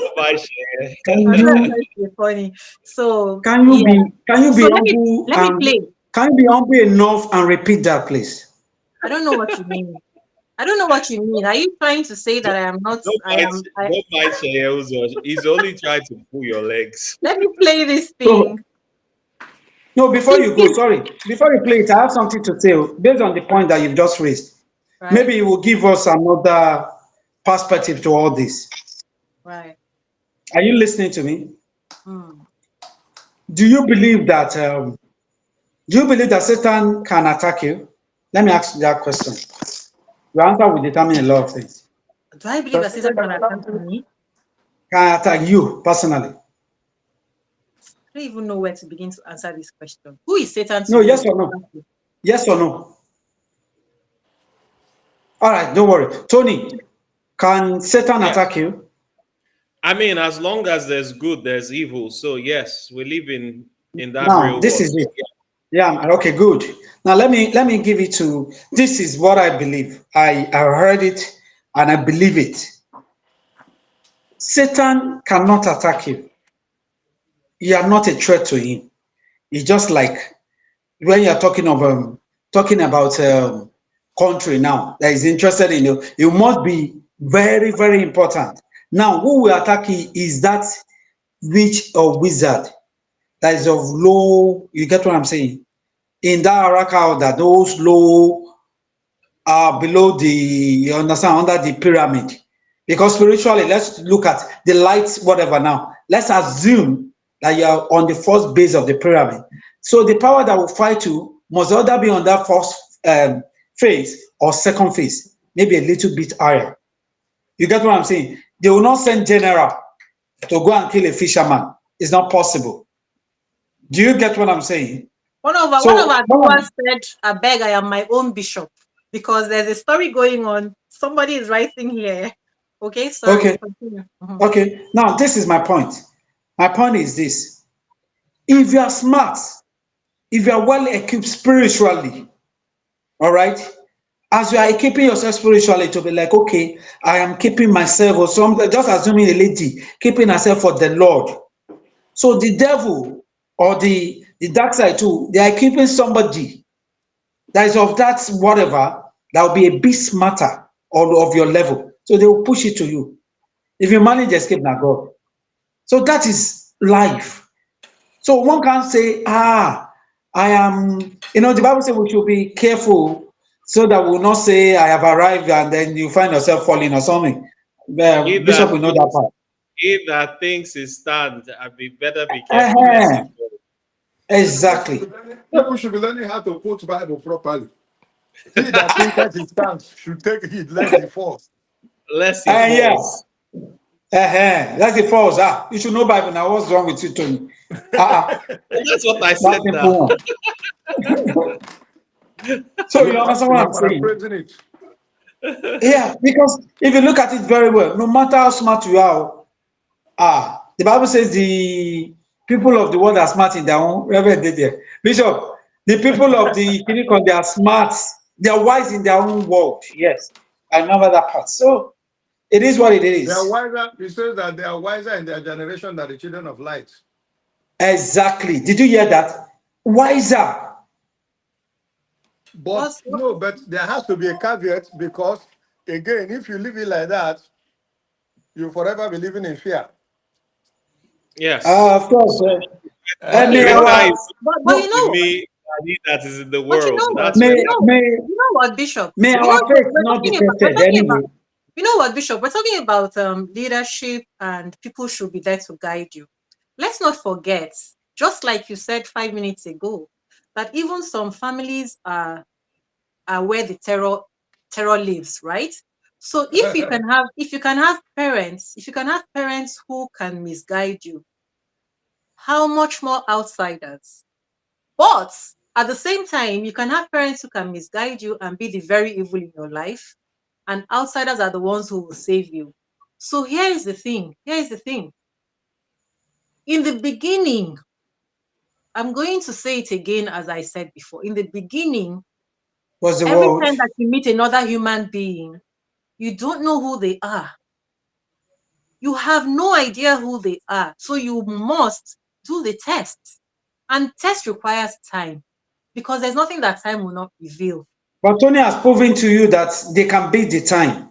[SPEAKER 1] So
[SPEAKER 4] can you be humble?
[SPEAKER 1] Let me play.
[SPEAKER 4] Can you be humble enough and repeat that, please?
[SPEAKER 1] I don't know what you mean. I don't know what you mean. Are you trying to say that I am not?
[SPEAKER 3] Don't bite Sheye. He's only trying to pull your legs.
[SPEAKER 1] Let me play this
[SPEAKER 4] So,
[SPEAKER 1] thing.
[SPEAKER 4] no, before you go, sorry, before you play it, I have something to say based on the point that you've just raised.
[SPEAKER 1] Right,
[SPEAKER 4] Maybe you will give us another perspective to all this.
[SPEAKER 1] right.
[SPEAKER 4] Are you listening to me?
[SPEAKER 1] Hmm.
[SPEAKER 4] Do you believe that? Do you believe that Satan can attack you? Let me ask you that question. Your answer will determine a lot of things.
[SPEAKER 1] Do I believe that Satan can attack me?
[SPEAKER 4] Can attack you personally?
[SPEAKER 1] I don't even know where to begin to answer this question. Who is Satan to
[SPEAKER 4] No,
[SPEAKER 1] you?
[SPEAKER 4] yes or no? Yes or no? All right, don't worry. Tony, can Satan
[SPEAKER 3] Yes.
[SPEAKER 4] attack you?
[SPEAKER 3] I mean, as long as there's good, there's evil. So yes, we live in that
[SPEAKER 4] Now,
[SPEAKER 3] real
[SPEAKER 4] this
[SPEAKER 3] world.
[SPEAKER 4] is it. Yeah, okay, good. Now let me give it to this is what I believe. I heard it and I believe it. Satan cannot attack you. You are not a threat to him. It's just like when you're talking about country now that is interested in you, you must be very, very important. Now, who will attack you is that witch or wizard that is of low, you get what I'm saying? In that hierarchy order, those low are below the, you understand, under the pyramid. Because spiritually, let's look at the lights, whatever now. Let's assume that you are on the first base of the pyramid. So the power that will fight you must either be on that first phase or second phase, maybe a little bit higher. You get what I'm saying? They will not send general to go and kill a fisherman. It's not possible. Do you get what I'm saying?
[SPEAKER 1] One of
[SPEAKER 4] So,
[SPEAKER 1] our viewers said, "I beg, I am my own bishop," because there's a story going on. Somebody is writing here. Okay, sorry.
[SPEAKER 4] okay,
[SPEAKER 1] Continue. Mhm.
[SPEAKER 4] okay. Now, this is my point. My point is this. If you are smart, if you are well equipped spiritually, all right, as you are equipping yourself spiritually to be like, okay, I am keeping myself or something, just assuming a lady keeping herself for the Lord. So the devil or the dark side too, they are keeping somebody that is of that whatever that will be a bit smarter or of your level. So they will push it to you. If you manage escape, now God. So that is life. So one can't say, I am, the Bible says we should be careful so that we'll not say, I have arrived and then you find yourself falling or something.
[SPEAKER 3] He that
[SPEAKER 4] Bishop will know that
[SPEAKER 3] thinks,
[SPEAKER 4] part.
[SPEAKER 3] he that thinks he stand, I be better be careful lest he
[SPEAKER 4] Uh-huh.
[SPEAKER 3] fall.
[SPEAKER 4] Exactly.
[SPEAKER 5] People should be learning how to quote Bible properly. He that thinketh he stands should take heed lest he falls.
[SPEAKER 3] Lest he
[SPEAKER 4] Yeah.
[SPEAKER 3] falls.
[SPEAKER 4] That's the false. You should know Bible now. What's wrong with you, Tony?
[SPEAKER 3] And that's what I
[SPEAKER 4] That
[SPEAKER 3] said now.
[SPEAKER 4] simple one. So you understand what
[SPEAKER 5] You're
[SPEAKER 4] I'm saying?
[SPEAKER 5] paraphrasing it.
[SPEAKER 4] Yeah, because if you look at it very well, no matter how smart you are, the Bible says the people of the world are smart in their own. Reverend did there. Bishop, the people of the Kinikon, they are smart. They are wise in their own world. Yes, I remember that part. So it is what it
[SPEAKER 5] They are
[SPEAKER 4] is.
[SPEAKER 5] wiser. He says that they are wiser in their generation than the children of light.
[SPEAKER 4] Exactly. Did you hear that? Wiser.
[SPEAKER 5] But
[SPEAKER 1] What's
[SPEAKER 5] no, but there has to be a caveat because again, if you live it like that, you forever be living in fear.
[SPEAKER 3] Yes.
[SPEAKER 4] Of course.
[SPEAKER 3] So
[SPEAKER 4] May
[SPEAKER 3] greater
[SPEAKER 4] our
[SPEAKER 3] is
[SPEAKER 1] but
[SPEAKER 4] no,
[SPEAKER 1] you
[SPEAKER 3] in
[SPEAKER 1] know what?
[SPEAKER 3] me than he that is in the
[SPEAKER 1] But you
[SPEAKER 3] world.
[SPEAKER 1] know what?
[SPEAKER 3] That's where
[SPEAKER 4] may
[SPEAKER 1] You
[SPEAKER 3] that
[SPEAKER 1] know
[SPEAKER 4] may
[SPEAKER 1] you know what, Bishop?
[SPEAKER 4] may
[SPEAKER 1] You know
[SPEAKER 4] our faith
[SPEAKER 1] we're
[SPEAKER 4] not be
[SPEAKER 1] talking about we're
[SPEAKER 4] tested
[SPEAKER 1] talking about
[SPEAKER 4] anyway.
[SPEAKER 1] you know what, Bishop? We're talking about leadership and people should be there to guide you. Let's not forget, just like you said 5 minutes ago, that even some families are where the terror lives, right? So if you can have parents who can misguide you, how much more outsiders? But at the same time, you can have parents who can misguide you and be the very evil in your life, and outsiders are the ones who will save you. So here is the thing. Here is the thing. In the beginning, I'm going to say it again as I said before. In the beginning,
[SPEAKER 4] Was the
[SPEAKER 1] every
[SPEAKER 4] world.
[SPEAKER 1] time that you meet another human being, you don't know who they are. You have no idea who they are. So you must do the test. And test requires time because there's nothing that time will not reveal.
[SPEAKER 4] But Tony has proven to you that they can beat the time.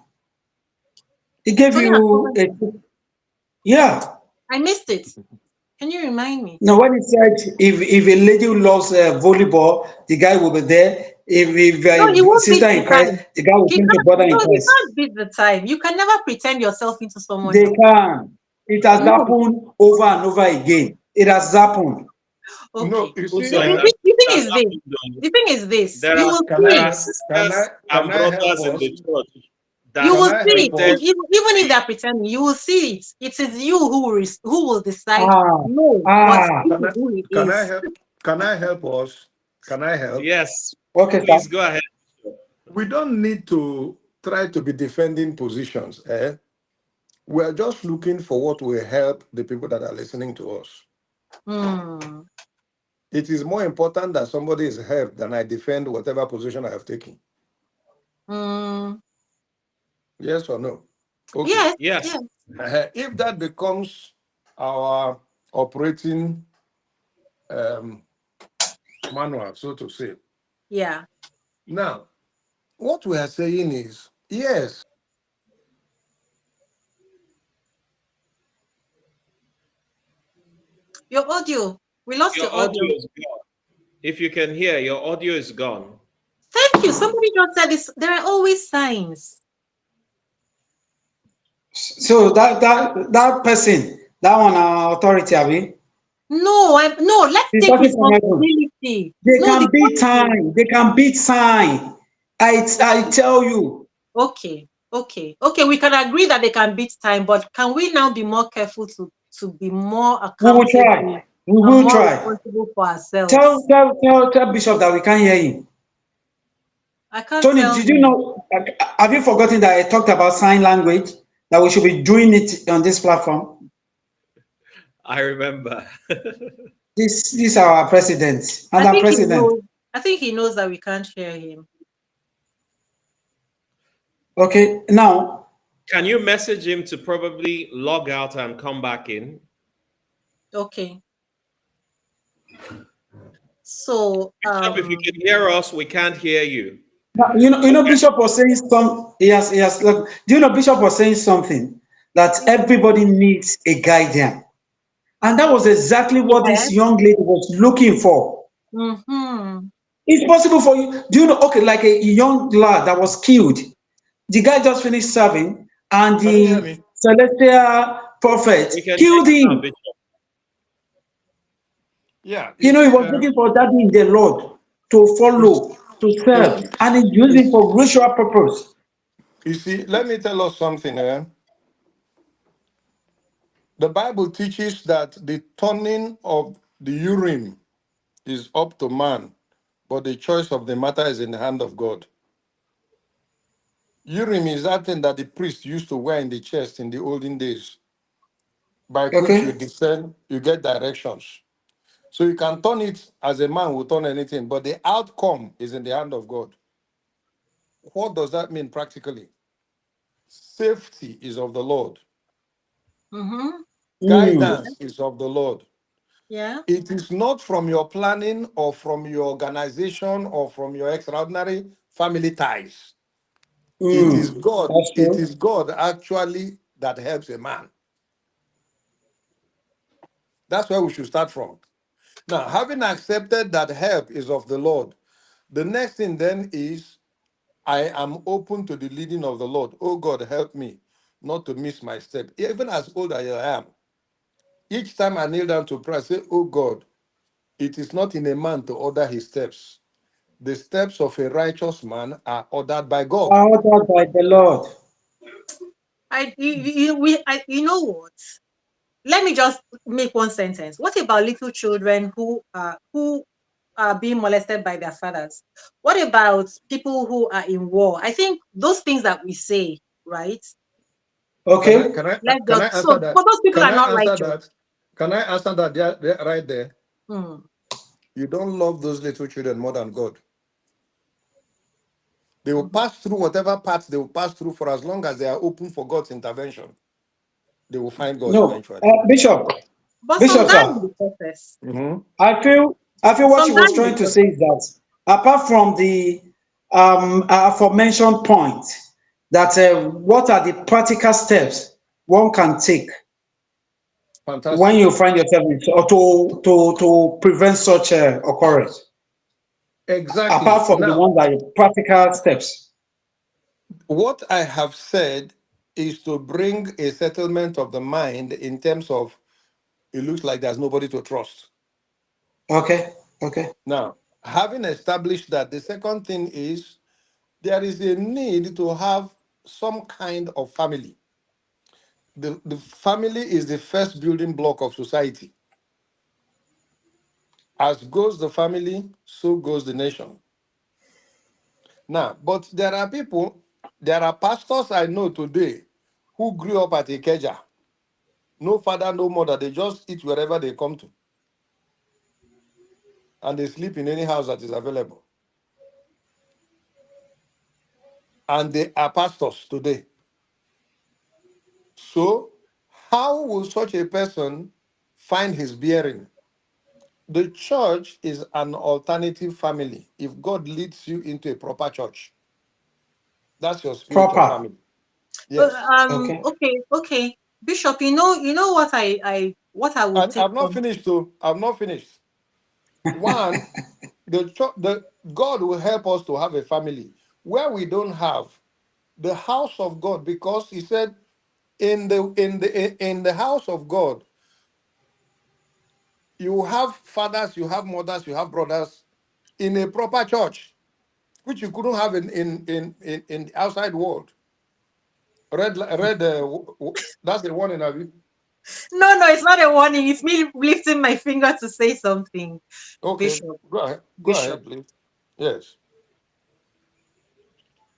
[SPEAKER 4] He gave
[SPEAKER 1] Tony has
[SPEAKER 4] you
[SPEAKER 1] proven.
[SPEAKER 4] a, yeah.
[SPEAKER 1] I missed it. Can you remind me?
[SPEAKER 4] No, when he said if a lady who loves volleyball, the guy will be there. If
[SPEAKER 1] No, he
[SPEAKER 4] a
[SPEAKER 1] won't beat
[SPEAKER 4] sister
[SPEAKER 1] the
[SPEAKER 4] in Christ,
[SPEAKER 1] time.
[SPEAKER 4] the guy will
[SPEAKER 1] He
[SPEAKER 4] come to
[SPEAKER 1] can't.
[SPEAKER 4] brother in
[SPEAKER 1] No, he
[SPEAKER 4] Christ.
[SPEAKER 1] can't beat the time. You can never pretend yourself into someone
[SPEAKER 4] They
[SPEAKER 1] else.
[SPEAKER 4] can. It has
[SPEAKER 1] No.
[SPEAKER 4] happened over and over again. It has happened.
[SPEAKER 5] No,
[SPEAKER 1] Okay.
[SPEAKER 5] you see,
[SPEAKER 3] Also,
[SPEAKER 1] The thing
[SPEAKER 3] that's
[SPEAKER 1] is this.
[SPEAKER 3] happened, though.
[SPEAKER 1] The thing is this.
[SPEAKER 3] There
[SPEAKER 1] You
[SPEAKER 3] are
[SPEAKER 1] will
[SPEAKER 5] can
[SPEAKER 1] see
[SPEAKER 3] there
[SPEAKER 5] I
[SPEAKER 3] are
[SPEAKER 1] it.
[SPEAKER 3] sisters
[SPEAKER 5] can
[SPEAKER 3] and
[SPEAKER 5] I help
[SPEAKER 3] brothers in
[SPEAKER 5] us?
[SPEAKER 3] the church
[SPEAKER 1] You
[SPEAKER 3] that
[SPEAKER 5] Can
[SPEAKER 1] will
[SPEAKER 5] I
[SPEAKER 1] see
[SPEAKER 5] help
[SPEAKER 1] it.
[SPEAKER 3] pretend.
[SPEAKER 5] us?
[SPEAKER 1] Even if they're pretending, you will see it. It is you who will decide.
[SPEAKER 4] Ah,
[SPEAKER 1] No, but
[SPEAKER 4] ah.
[SPEAKER 1] this is who it
[SPEAKER 5] Can I
[SPEAKER 1] is.
[SPEAKER 5] help? Can I help us? Can I help?
[SPEAKER 3] Yes,
[SPEAKER 4] Okay, sir.
[SPEAKER 3] please go ahead.
[SPEAKER 5] We don't need to try to be defending positions. We're just looking for what will help the people that are listening to us.
[SPEAKER 1] Hmm.
[SPEAKER 5] It is more important that somebody is helped than I defend whatever position I have taken.
[SPEAKER 1] Hmm.
[SPEAKER 5] Yes or no? Okay.
[SPEAKER 1] Yes.
[SPEAKER 3] Yes,
[SPEAKER 1] Yes.
[SPEAKER 5] If that becomes our operating um, manual, so to say.
[SPEAKER 1] Yeah.
[SPEAKER 5] Now, what we are saying is, yes,
[SPEAKER 1] Your audio. We lost
[SPEAKER 3] your
[SPEAKER 1] your
[SPEAKER 3] audio
[SPEAKER 1] audio.
[SPEAKER 3] is gone. If you can hear, your audio is gone.
[SPEAKER 1] Thank you. Somebody just said this. There are always signs.
[SPEAKER 4] So that person, that one, authority, Abi,
[SPEAKER 1] No, no. Let's
[SPEAKER 4] he's
[SPEAKER 1] take
[SPEAKER 4] talking from heaven.
[SPEAKER 1] responsibility.
[SPEAKER 4] They
[SPEAKER 1] No, the
[SPEAKER 4] can beat
[SPEAKER 1] point is.
[SPEAKER 4] time. They can beat time. I tell you,
[SPEAKER 1] Okay, okay. We can agree that they can beat time, but can we now be more careful to be more
[SPEAKER 4] we will
[SPEAKER 1] accountable
[SPEAKER 4] try. We
[SPEAKER 1] and
[SPEAKER 4] will
[SPEAKER 1] more
[SPEAKER 4] try.
[SPEAKER 1] responsible for
[SPEAKER 4] Tell
[SPEAKER 1] ourselves?
[SPEAKER 4] tell tell tell Bishop that we can't hear him.
[SPEAKER 1] I can't
[SPEAKER 4] Tony,
[SPEAKER 1] tell
[SPEAKER 4] did you
[SPEAKER 1] him.
[SPEAKER 4] know? Have you forgotten that I talked about sign language? That we should be doing it on this platform.
[SPEAKER 3] I remember.
[SPEAKER 4] This are our president and
[SPEAKER 1] I
[SPEAKER 4] our
[SPEAKER 1] think he
[SPEAKER 4] president.
[SPEAKER 1] knows. I think he knows that we can't hear him.
[SPEAKER 4] Okay, now
[SPEAKER 3] Can you message him to probably log out and come back in?
[SPEAKER 1] Okay. So
[SPEAKER 3] Bishop, if you can hear us, we can't hear you.
[SPEAKER 4] you know, Bishop was saying some. Yes. Look, do you know Bishop was saying something that everybody needs a guardian, and that was exactly what this
[SPEAKER 1] yes.
[SPEAKER 4] young lady was looking for.
[SPEAKER 1] Mm-hmm.
[SPEAKER 4] It's possible for you. Do you know? Okay, like a young lad that was killed. The guy just finished serving, and
[SPEAKER 5] can you hear
[SPEAKER 4] the
[SPEAKER 5] me?
[SPEAKER 4] celestial prophet
[SPEAKER 3] We can hear
[SPEAKER 4] killed
[SPEAKER 3] you now,
[SPEAKER 4] him.
[SPEAKER 3] Bishop.
[SPEAKER 5] Yeah,
[SPEAKER 4] You
[SPEAKER 5] you
[SPEAKER 4] know, he
[SPEAKER 5] see,
[SPEAKER 4] was looking for daddy in the Lord to
[SPEAKER 5] you see,
[SPEAKER 4] follow, to
[SPEAKER 5] you
[SPEAKER 4] serve,
[SPEAKER 5] see,
[SPEAKER 4] and he's using for racial purpose.
[SPEAKER 5] let me tell us something. The Bible teaches that the turning of the Urim is up to man, but the choice of the matter is in the hand of God. Urim is that thing that the priest used to wear in the chest in the olden days, by which you
[SPEAKER 4] Okay.
[SPEAKER 5] discern, you get directions. So you can turn it as a man will turn anything, but the outcome is in the hand of God. What does that mean practically? Safety is of the Lord.
[SPEAKER 1] Mm-hmm.
[SPEAKER 4] Mm.
[SPEAKER 5] Guidance is of the Lord.
[SPEAKER 1] Yeah.
[SPEAKER 5] It is not from your planning or from your organization or from your extraordinary family ties. It is
[SPEAKER 4] Mm.
[SPEAKER 5] God.
[SPEAKER 4] That's
[SPEAKER 5] It
[SPEAKER 4] true.
[SPEAKER 5] is God actually that helps a man. That's where we should start from. Now, having accepted that help is of the Lord, the next thing then is I am open to the leading of the Lord. Oh God, help me not to miss my step. Even as old as I am, each time I kneel down to pray, I say, Oh God, it is not in a man to order his steps. The steps of a righteous man are ordered by God.
[SPEAKER 4] Ordered by the Lord.
[SPEAKER 1] You know what? Let me just make one sentence. What about little children who are being molested by their fathers? What about people who are in war? I think those things that we say, right?
[SPEAKER 5] Can I
[SPEAKER 4] Okay.
[SPEAKER 5] can I
[SPEAKER 1] Let's
[SPEAKER 5] can
[SPEAKER 1] just
[SPEAKER 5] I answer
[SPEAKER 1] so
[SPEAKER 5] that?
[SPEAKER 1] but those people
[SPEAKER 5] Can
[SPEAKER 1] are
[SPEAKER 5] I
[SPEAKER 1] not
[SPEAKER 5] answer
[SPEAKER 1] righteous.
[SPEAKER 5] that? Can I answer that there, right there?
[SPEAKER 1] Hmm.
[SPEAKER 5] You don't love those little children more than God. They will
[SPEAKER 1] Mhm.
[SPEAKER 5] pass through whatever paths they will pass through for as long as they are open for God's intervention. They will find God
[SPEAKER 4] No,
[SPEAKER 5] eventually.
[SPEAKER 4] Bishop,
[SPEAKER 1] But some
[SPEAKER 4] Bishop,
[SPEAKER 1] die
[SPEAKER 4] sir.
[SPEAKER 1] in the process.
[SPEAKER 5] Mhm.
[SPEAKER 4] I feel what
[SPEAKER 1] Some
[SPEAKER 4] she
[SPEAKER 1] die
[SPEAKER 4] was
[SPEAKER 1] in the
[SPEAKER 4] trying to say
[SPEAKER 1] process.
[SPEAKER 4] is that apart from the aforementioned point that what are the practical steps one can take when
[SPEAKER 5] Fantastic.
[SPEAKER 4] you find yourself in, or to prevent such occurrence, apart
[SPEAKER 5] Exactly.
[SPEAKER 4] from the
[SPEAKER 5] Now,
[SPEAKER 4] one that are practical steps.
[SPEAKER 5] what I have said is to bring a settlement of the mind in terms of it looks like there's nobody to trust.
[SPEAKER 4] Okay, okay.
[SPEAKER 5] Now, having established that, the second thing is there is a need to have some kind of family. The family is the first building block of society. As goes the family, so goes the nation. Now, but there are pastors I know today who grew up at Ikeja. No father, no mother. They just eat wherever they come to. And they sleep in any house that is available. And they are pastors today. So, how will such a person find his bearing? The church is an alternative family. If God leads you into a proper church, that's your spiritual
[SPEAKER 4] Proper.
[SPEAKER 5] family. Yes.
[SPEAKER 4] Okay.
[SPEAKER 1] Okay, Bishop. You know what what I would
[SPEAKER 5] And
[SPEAKER 1] take
[SPEAKER 5] I've not
[SPEAKER 1] from.
[SPEAKER 5] finished, too. I've not finished. One, the God will help us to have a family where we don't have the house of God, because He said in the house of God you have fathers, you have mothers, you have brothers in a proper church, which you couldn't have in the outside world. Red. That's the one in Abi.
[SPEAKER 1] No, no, it's not a warning. It's me lifting my finger to say something.
[SPEAKER 5] Okay,
[SPEAKER 1] Bishop,
[SPEAKER 5] go ahead. Go
[SPEAKER 1] Bishop,
[SPEAKER 5] ahead, please. Yes.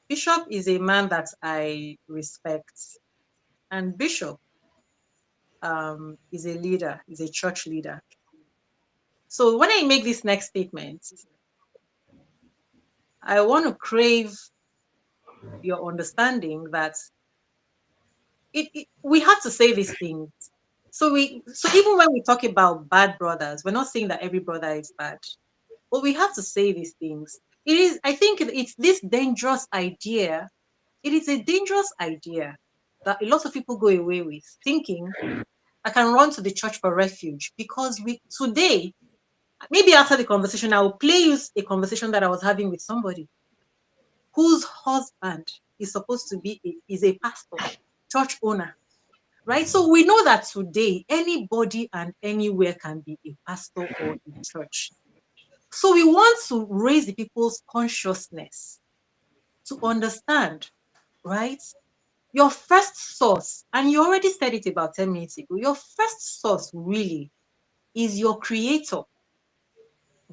[SPEAKER 1] Bishop is a man that I respect, and Bishop is a leader, is a church leader. So when I make this next statement, I want to crave your understanding that we have to say these things. So even when we talk about bad brothers, we're not saying that every brother is bad, but we have to say these things. It is, I think, it's this dangerous idea. It is a dangerous idea that a lot of people go away with, thinking I can run to the church for refuge because we today, maybe after the conversation, I will play you a conversation that I was having with somebody whose husband is supposed to be is a pastor, church owner, right? So we know that today anybody and anywhere can be a pastor or a church. So we want to raise the people's consciousness to understand, right? Your first source, and you already said it about 10 minutes ago, your first source really is your creator.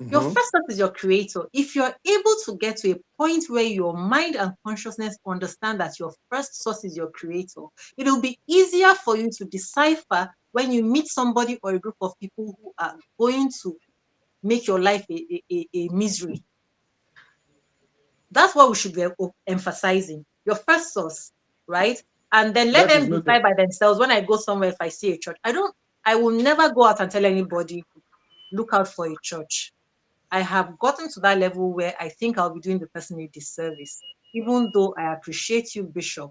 [SPEAKER 1] Your
[SPEAKER 5] Mm-hmm.
[SPEAKER 1] first source is your creator. If you're able to get to a point where your mind and consciousness understand that your first source is your creator, it'll be easier for you to decipher when you meet somebody or a group of people who are going to make your life a misery. That's what we should be emphasizing. Your first source, right? And then let
[SPEAKER 5] That is
[SPEAKER 1] them
[SPEAKER 5] noted.
[SPEAKER 1] decide by themselves. When I go somewhere, if I see a church, I will never go out and tell anybody, look out for a church. I have gotten to that level where I think I'll be doing the person a disservice, even though I appreciate you, Bishop.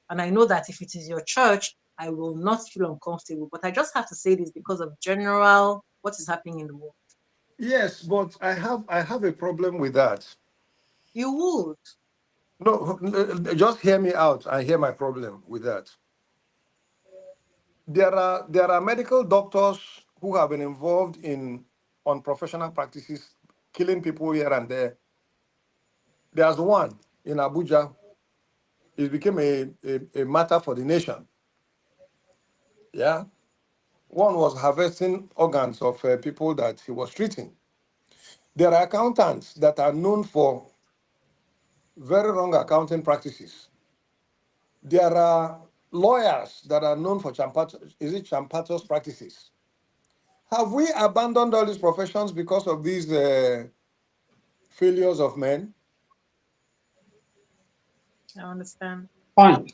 [SPEAKER 1] And I know that if it is your church, I will not feel uncomfortable. But I just have to say this because of general what is happening in the world.
[SPEAKER 5] Yes, but I have a problem with that.
[SPEAKER 1] You would.
[SPEAKER 5] No, just hear me out and hear my problem with that. There are medical doctors who have been involved in unprofessional practices, killing people here and there. There's one in Abuja. It became a matter for the nation. Yeah, one was harvesting organs of people that he was treating. There are accountants that are known for very wrong accounting practices. There are lawyers that are known for champatous practices. Have we abandoned all these professions because of these failures of men?
[SPEAKER 1] I understand.
[SPEAKER 4] Fine.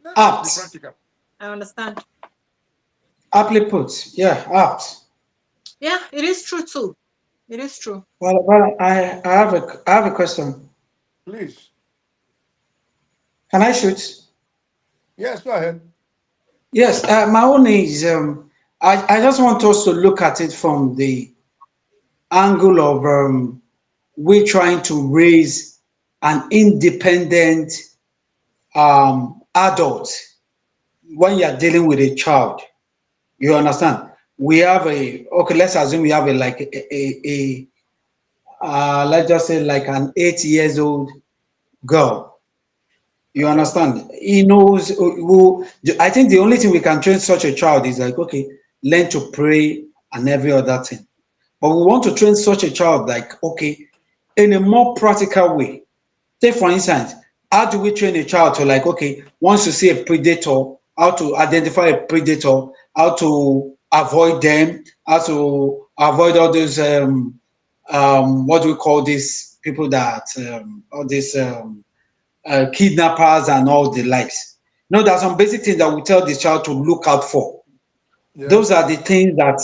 [SPEAKER 5] Let us be
[SPEAKER 4] Apt.
[SPEAKER 5] practical.
[SPEAKER 1] I understand.
[SPEAKER 4] Aptly put. Yeah, apt.
[SPEAKER 1] Yeah, it is true too. It is true.
[SPEAKER 4] Well, I have a question.
[SPEAKER 5] Please.
[SPEAKER 4] Can I shoot?
[SPEAKER 5] Yes, go ahead.
[SPEAKER 4] Yes, my own is I just want us to look at it from the angle of we trying to raise an independent adult when you're dealing with a child. You understand? We have a okay. Let's assume we have a like let's just say like an 8 years old girl. You
[SPEAKER 5] Uh-huh.
[SPEAKER 4] understand? He knows who. I think the only thing we can train such a child is like okay, learn to pray and every other thing. But we want to train such a child like okay, in a more practical way. Take for instance, how do we train a child to like okay, once you see a predator, how to identify a predator, how to avoid them, how to avoid all those what do we call these people that all these kidnappers and all the likes. You know, there are some basic things that we tell the child to look out for. Those
[SPEAKER 5] Yes.
[SPEAKER 4] are the things that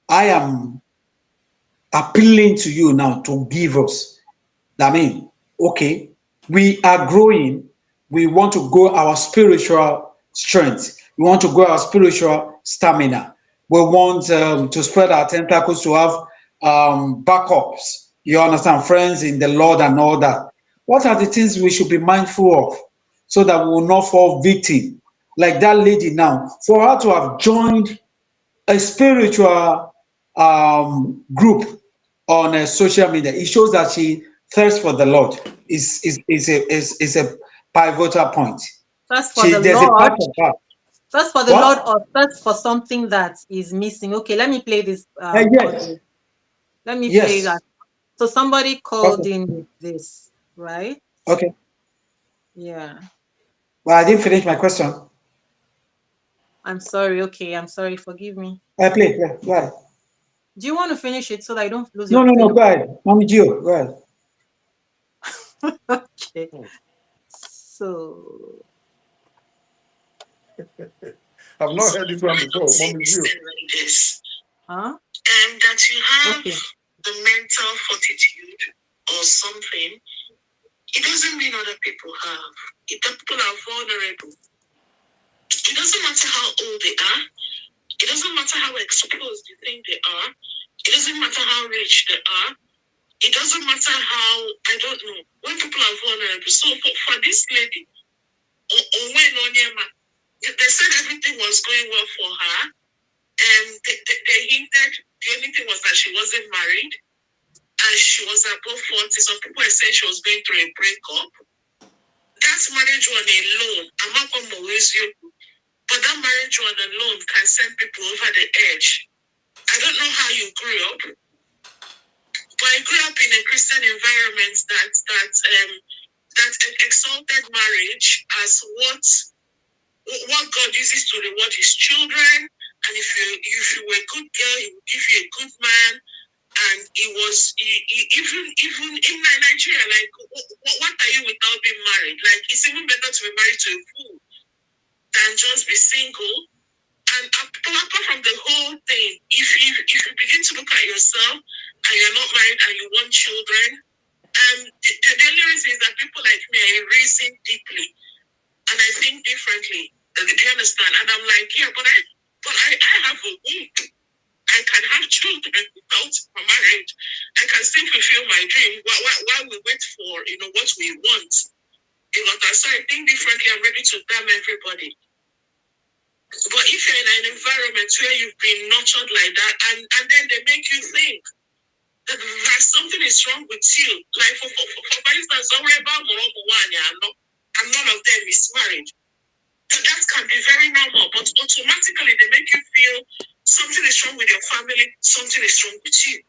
[SPEAKER 4] I am appealing to you now to give us. I mean, okay, we are growing. We want to grow our spiritual strength. We want to grow our spiritual stamina. We want to spread our tentacles to have backups. You understand, friends in the Lord and all that. What are the things we should be mindful of so that we will not fall victim? Like that lady now, for her to have joined a spiritual group on social media, it shows that she thirsts for the Lord. Is a pivotal point.
[SPEAKER 1] Thirst for
[SPEAKER 4] She
[SPEAKER 1] the
[SPEAKER 4] there's a part
[SPEAKER 1] Lord.
[SPEAKER 4] of her.
[SPEAKER 1] Thirst for the Lord,
[SPEAKER 4] What?
[SPEAKER 1] or thirst for something that is missing. Okay, let me play this
[SPEAKER 4] Yes,
[SPEAKER 1] audio. Let me play that.
[SPEAKER 4] yes.
[SPEAKER 1] So somebody called
[SPEAKER 4] Okay,
[SPEAKER 1] in with this, right?
[SPEAKER 4] okay.
[SPEAKER 1] Yeah.
[SPEAKER 4] Well, I didn't finish my question.
[SPEAKER 1] I'm sorry. Okay, I'm sorry. Forgive me.
[SPEAKER 4] I play. Yeah, go ahead.
[SPEAKER 1] Do you want to finish it so that I don't lose
[SPEAKER 4] No,
[SPEAKER 1] your
[SPEAKER 4] no,
[SPEAKER 1] train
[SPEAKER 4] no.
[SPEAKER 1] of
[SPEAKER 4] Go ahead, Mommy Gio. Go ahead.
[SPEAKER 1] Okay.
[SPEAKER 5] Hmm.
[SPEAKER 1] So
[SPEAKER 5] I've not heard this one before. Mom is you.
[SPEAKER 1] huh?
[SPEAKER 2] That you have
[SPEAKER 1] Okay.
[SPEAKER 2] the mental fortitude or something, it doesn't mean other people have. If the people are vulnerable, it doesn't matter how old they are, it doesn't matter how exposed you think they are, it doesn't matter how rich they are, it doesn't matter how, I don't know, when people are vulnerable. So for this lady, they said everything was going well for her, and they hinted the only thing was that she wasn't married and she was above 40. Some people were saying she was going through a breakup. That's marriage one alone. I'm not going to always you, but that marriage one alone can send people over the edge. I don't know how you grew up, but I grew up in a Christian environment that exalted marriage as what God uses to reward His children. And if you were a good girl, He will give you a good man. And even in Nigeria, like what are you without being married? Like it's even better to be married to a fool than just be single. And apart from the whole thing, if you begin to look at yourself and you're not married and you want children, the only reason is that people like me are reason deeply and I think differently. Do you understand? And I'm like, yeah, but I have a womb. I can have children without my marriage. I can still fulfill my dream while we wait for what we want. So I think differently. I'm ready to damn everybody. But if you're in an environment where you've been nurtured like that, and then they make you think that something is wrong with you, like for instance, and none of them is married. So that can be very normal, but automatically they make you feel something is wrong with your family, something is wrong with you.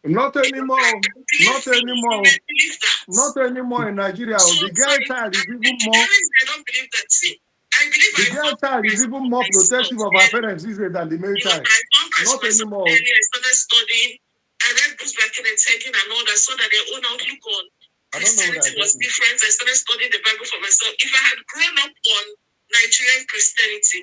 [SPEAKER 5] Not anymore. Not anymore.
[SPEAKER 2] Believe that.
[SPEAKER 5] Not anymore in Nigeria. The girl child is even
[SPEAKER 2] The
[SPEAKER 5] more.
[SPEAKER 2] parents, they don't believe that. See, I believe
[SPEAKER 5] The
[SPEAKER 2] I
[SPEAKER 5] girl
[SPEAKER 2] found
[SPEAKER 5] child is
[SPEAKER 2] Christ
[SPEAKER 5] even more
[SPEAKER 2] myself
[SPEAKER 5] protective of her
[SPEAKER 2] early.
[SPEAKER 5] parents these days than the male child.
[SPEAKER 2] I found Christ
[SPEAKER 5] Not
[SPEAKER 2] myself
[SPEAKER 5] anymore.
[SPEAKER 2] early. I started studying. I read books like in taking and all that, so that their own outlook on
[SPEAKER 5] I don't know what I
[SPEAKER 2] Christianity was
[SPEAKER 5] got.
[SPEAKER 2] different. I started studying the Bible for myself. If I had grown up on Nigerian Christianity,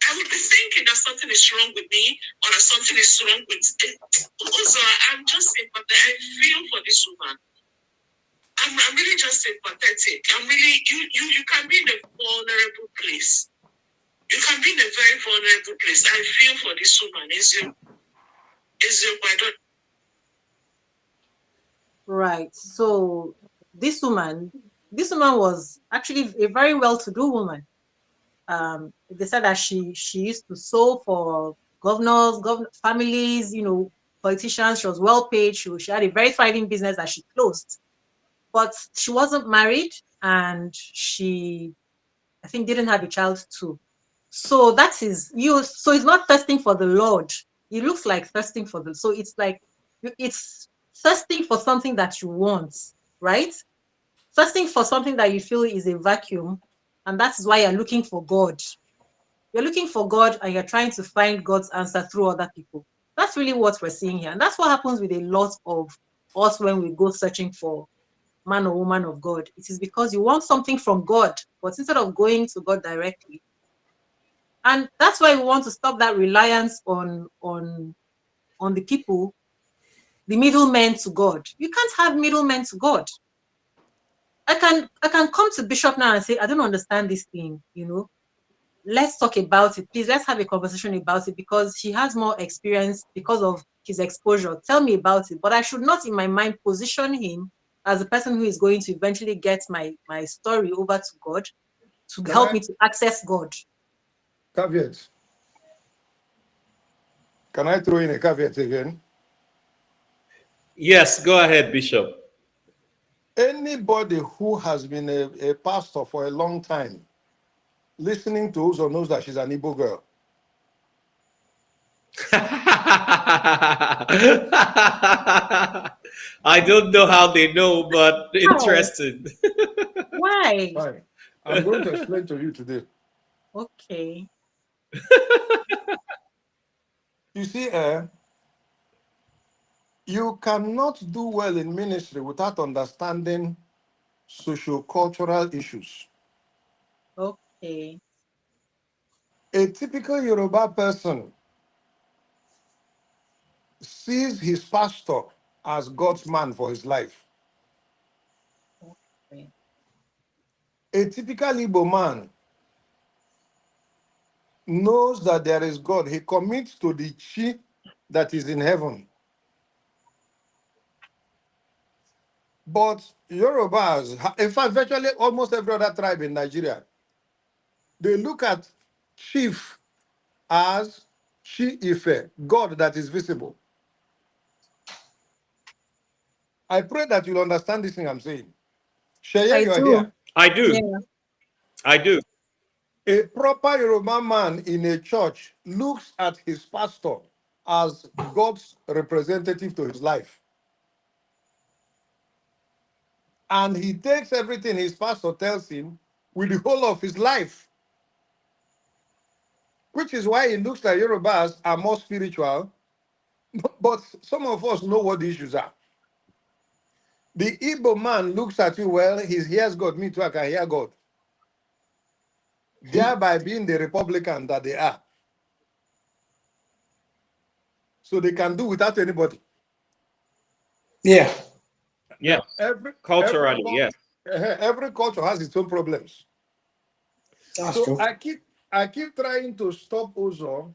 [SPEAKER 2] I I would be thinking that something is wrong with me or that something is wrong with it. Also, I'm just sympathetic. I feel for this woman. I'm really just sympathetic. I'm really, you can be in a vulnerable place. You can be in a very vulnerable place. I feel for this woman. Is you, I don't.
[SPEAKER 1] Right. So this woman was actually a very well-to-do woman. They said that she used to sew for governors, families, politicians. She was well paid. She had a very thriving business that she closed, but she wasn't married, and she, I think, didn't have a child too. So that is you. So it's not thirsting for the Lord. It looks like thirsting for the. So it's like it's thirsting for something that you want, right? Thirsting for something that you feel is a vacuum, and that's why you're looking for God. You're looking for God, and you're trying to find God's answer through other people. That's really what we're seeing here, and that's what happens with a lot of us when we go searching for man or woman of God. It is because you want something from God, but instead of going to God directly. And that's why we want to stop that reliance on the people, the middlemen to God. You can't have middlemen to God. I can come to Bishop now and say, I don't understand this thing, Let's talk about it. Please, let's have a conversation about it, because he has more experience because of his exposure. Tell me about it. But I should not in my mind position him as the person who is going to eventually get my story over to God to help me to access God.
[SPEAKER 5] Caveat. Can I throw in a caveat again?
[SPEAKER 3] Yes, go ahead, Bishop.
[SPEAKER 5] Anybody who has been a pastor for a long time, listening to Uzo knows that she's an Igbo girl.
[SPEAKER 3] I don't know how they know, but interesting.
[SPEAKER 1] Why?
[SPEAKER 5] Fine. I'm going to explain to you today.
[SPEAKER 1] Okay.
[SPEAKER 5] You see, you cannot do well in ministry without understanding socio-cultural issues.
[SPEAKER 1] Okay.
[SPEAKER 5] A typical Yoruba person sees his pastor as God's man for his life.
[SPEAKER 1] Okay.
[SPEAKER 5] A typical Igbo man knows that there is God. He commits to the chi that is in heaven. But Yorubas, in fact, virtually almost every other tribe in Nigeria, they look at chief as Chi Ife, God that is visible. I pray that you'll understand this thing I'm saying. Sheye,
[SPEAKER 1] I
[SPEAKER 5] you're
[SPEAKER 1] do.
[SPEAKER 5] here.
[SPEAKER 3] I do.
[SPEAKER 1] Yeah.
[SPEAKER 3] I do.
[SPEAKER 5] A proper Yoruba man in a church looks at his pastor as God's representative to his life. And he takes everything his pastor tells him with the whole of his life, which is why it looks like Yorubas are more spiritual, but some of us know what the issues are. The Igbo man looks at you, well, he hears God, me too, I can hear God. Thereby being the Republican that they are. So they can do without anybody.
[SPEAKER 4] Yeah.
[SPEAKER 3] Yes.
[SPEAKER 5] Now, every
[SPEAKER 3] Culturally, yes.
[SPEAKER 5] every culture has its own problems.
[SPEAKER 4] That's
[SPEAKER 5] So
[SPEAKER 4] true.
[SPEAKER 5] I keep trying to stop Uzo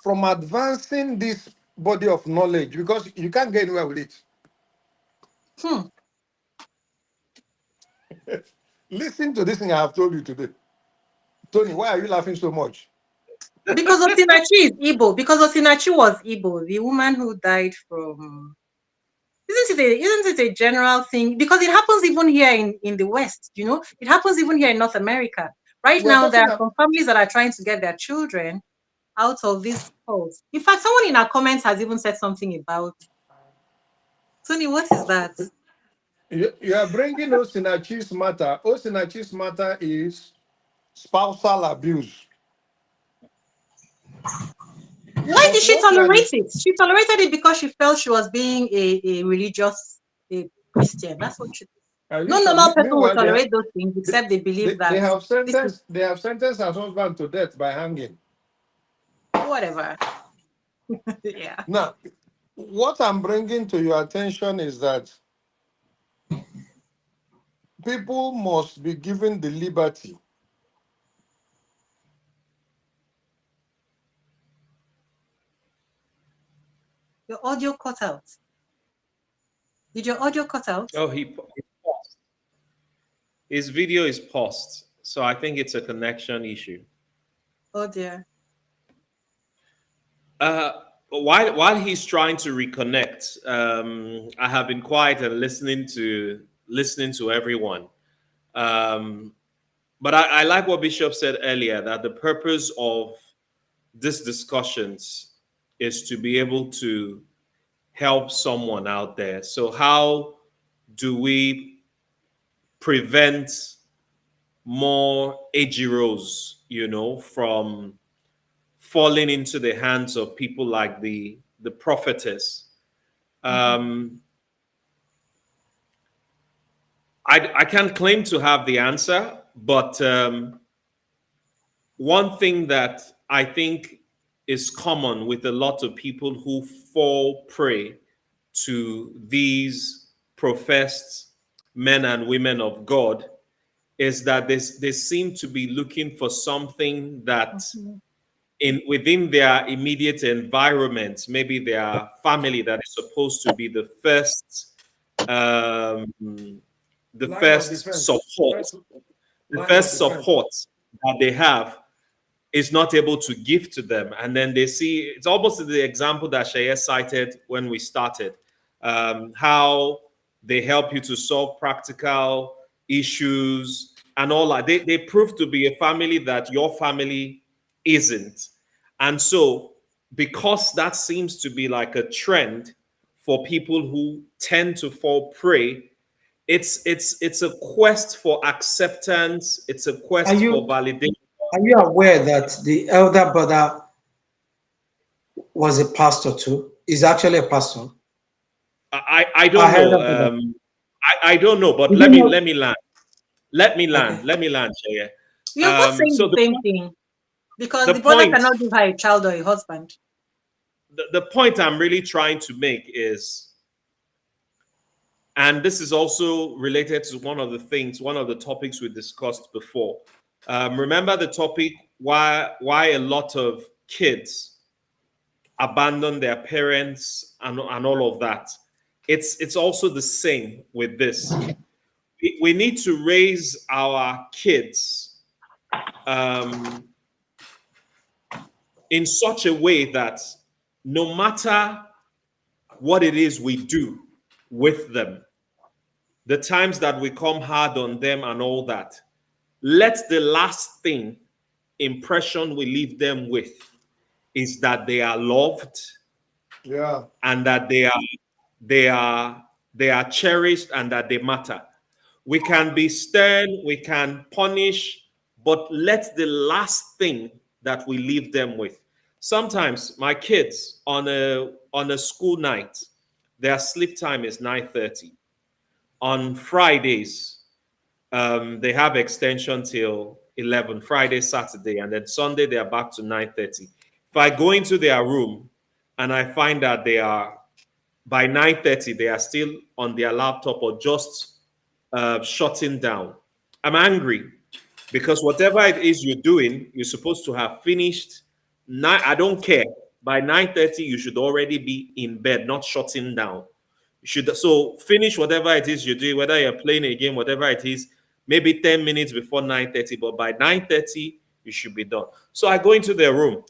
[SPEAKER 5] from advancing this body of knowledge because you can't get anywhere with it.
[SPEAKER 1] Hmm.
[SPEAKER 5] Listen to this thing I have told you today. Tony, why are you laughing so much?
[SPEAKER 1] Because Osinachi is Igbo. Because Osinachi was Igbo, the woman who died from. Isn't it a general thing? Because it happens even here in the West, It happens even here in North America. Right
[SPEAKER 5] We're
[SPEAKER 1] now, there
[SPEAKER 5] talking
[SPEAKER 1] are
[SPEAKER 5] about,
[SPEAKER 1] some families that are trying to get their children out of these cults. In fact, someone in our comments has even said something about Tony. What is that?
[SPEAKER 5] you are bringing Osinachi's matter. Osinachi's matter is spousal abuse.
[SPEAKER 1] Why
[SPEAKER 5] But
[SPEAKER 1] did she
[SPEAKER 5] what you are
[SPEAKER 1] tolerate it? She tolerated it because she felt she was being a religious a Christian. That's what she.
[SPEAKER 5] are you
[SPEAKER 1] No
[SPEAKER 5] sure?
[SPEAKER 1] normal person will
[SPEAKER 5] Meanwhile,
[SPEAKER 1] tolerate those things
[SPEAKER 5] they,
[SPEAKER 1] except they believe
[SPEAKER 5] they
[SPEAKER 1] that
[SPEAKER 5] have
[SPEAKER 1] this is
[SPEAKER 5] sentenced her husband to death by hanging.
[SPEAKER 1] whatever. Yeah.
[SPEAKER 5] Now, what I'm bringing to your attention is that people must be given the liberty.
[SPEAKER 1] Your audio cut out. Did your audio cut out?
[SPEAKER 3] Oh, he paused. His video is paused, so I think it's a connection issue.
[SPEAKER 1] Oh dear.
[SPEAKER 3] While he's trying to reconnect, I have been quiet and listening to everyone. But I like what Bishop said earlier, that the purpose of these discussions is to be able to help someone out there. So how do we prevent more Ejiros, from falling into the hands of people like the prophetess? I can't claim to have the answer, but one thing that I think is common with a lot of people who fall prey to these professed men and women of God is that they seem to be looking for something that within their immediate environment, maybe their family, that is supposed to be the first support that they have, is not able to give to them. And then they see, it's almost the example that Shaya cited when we started, how they help you to solve practical issues and all that. They prove to be a family that your family isn't. And so, because that seems to be like a trend for people who tend to fall prey, it's a quest for acceptance. It's a quest for validation.
[SPEAKER 4] Are you aware that the elder brother was a pastor too? He's actually a pastor.
[SPEAKER 3] I don't know. I don't know, but let me land. Let me land, Shaya.
[SPEAKER 1] You're both saying the same thing. Because the brother cannot give her a child or a husband.
[SPEAKER 3] The point I'm really trying to make is, and this is also related to one of the topics we discussed before. Remember the topic, why a lot of kids abandon their parents and all of that. It's also the same with this. We need to raise our kids in such a way that no matter what it is we do with them, the times that we come hard on them and all that, let the last impression we leave them with is that they are loved, and that they are cherished, and that they matter. We can be stern, we can punish, but let the last thing that we leave them with. Sometimes my kids on a school night, their sleep time is 9:30. On Fridays, they have extension till 11, Friday, Saturday, and then Sunday they are back to 9:30. If I go into their room and I find that they are, by 9:30, they are still on their laptop or just shutting down, I'm angry, because whatever it is you're doing, you're supposed to have finished. I don't care. By 9:30, you should already be in bed, not shutting down. You should finish whatever it is you're doing, whether you're playing a game, whatever it is, maybe 10 minutes before 9:30, but by 9:30, you should be done. So I go into their room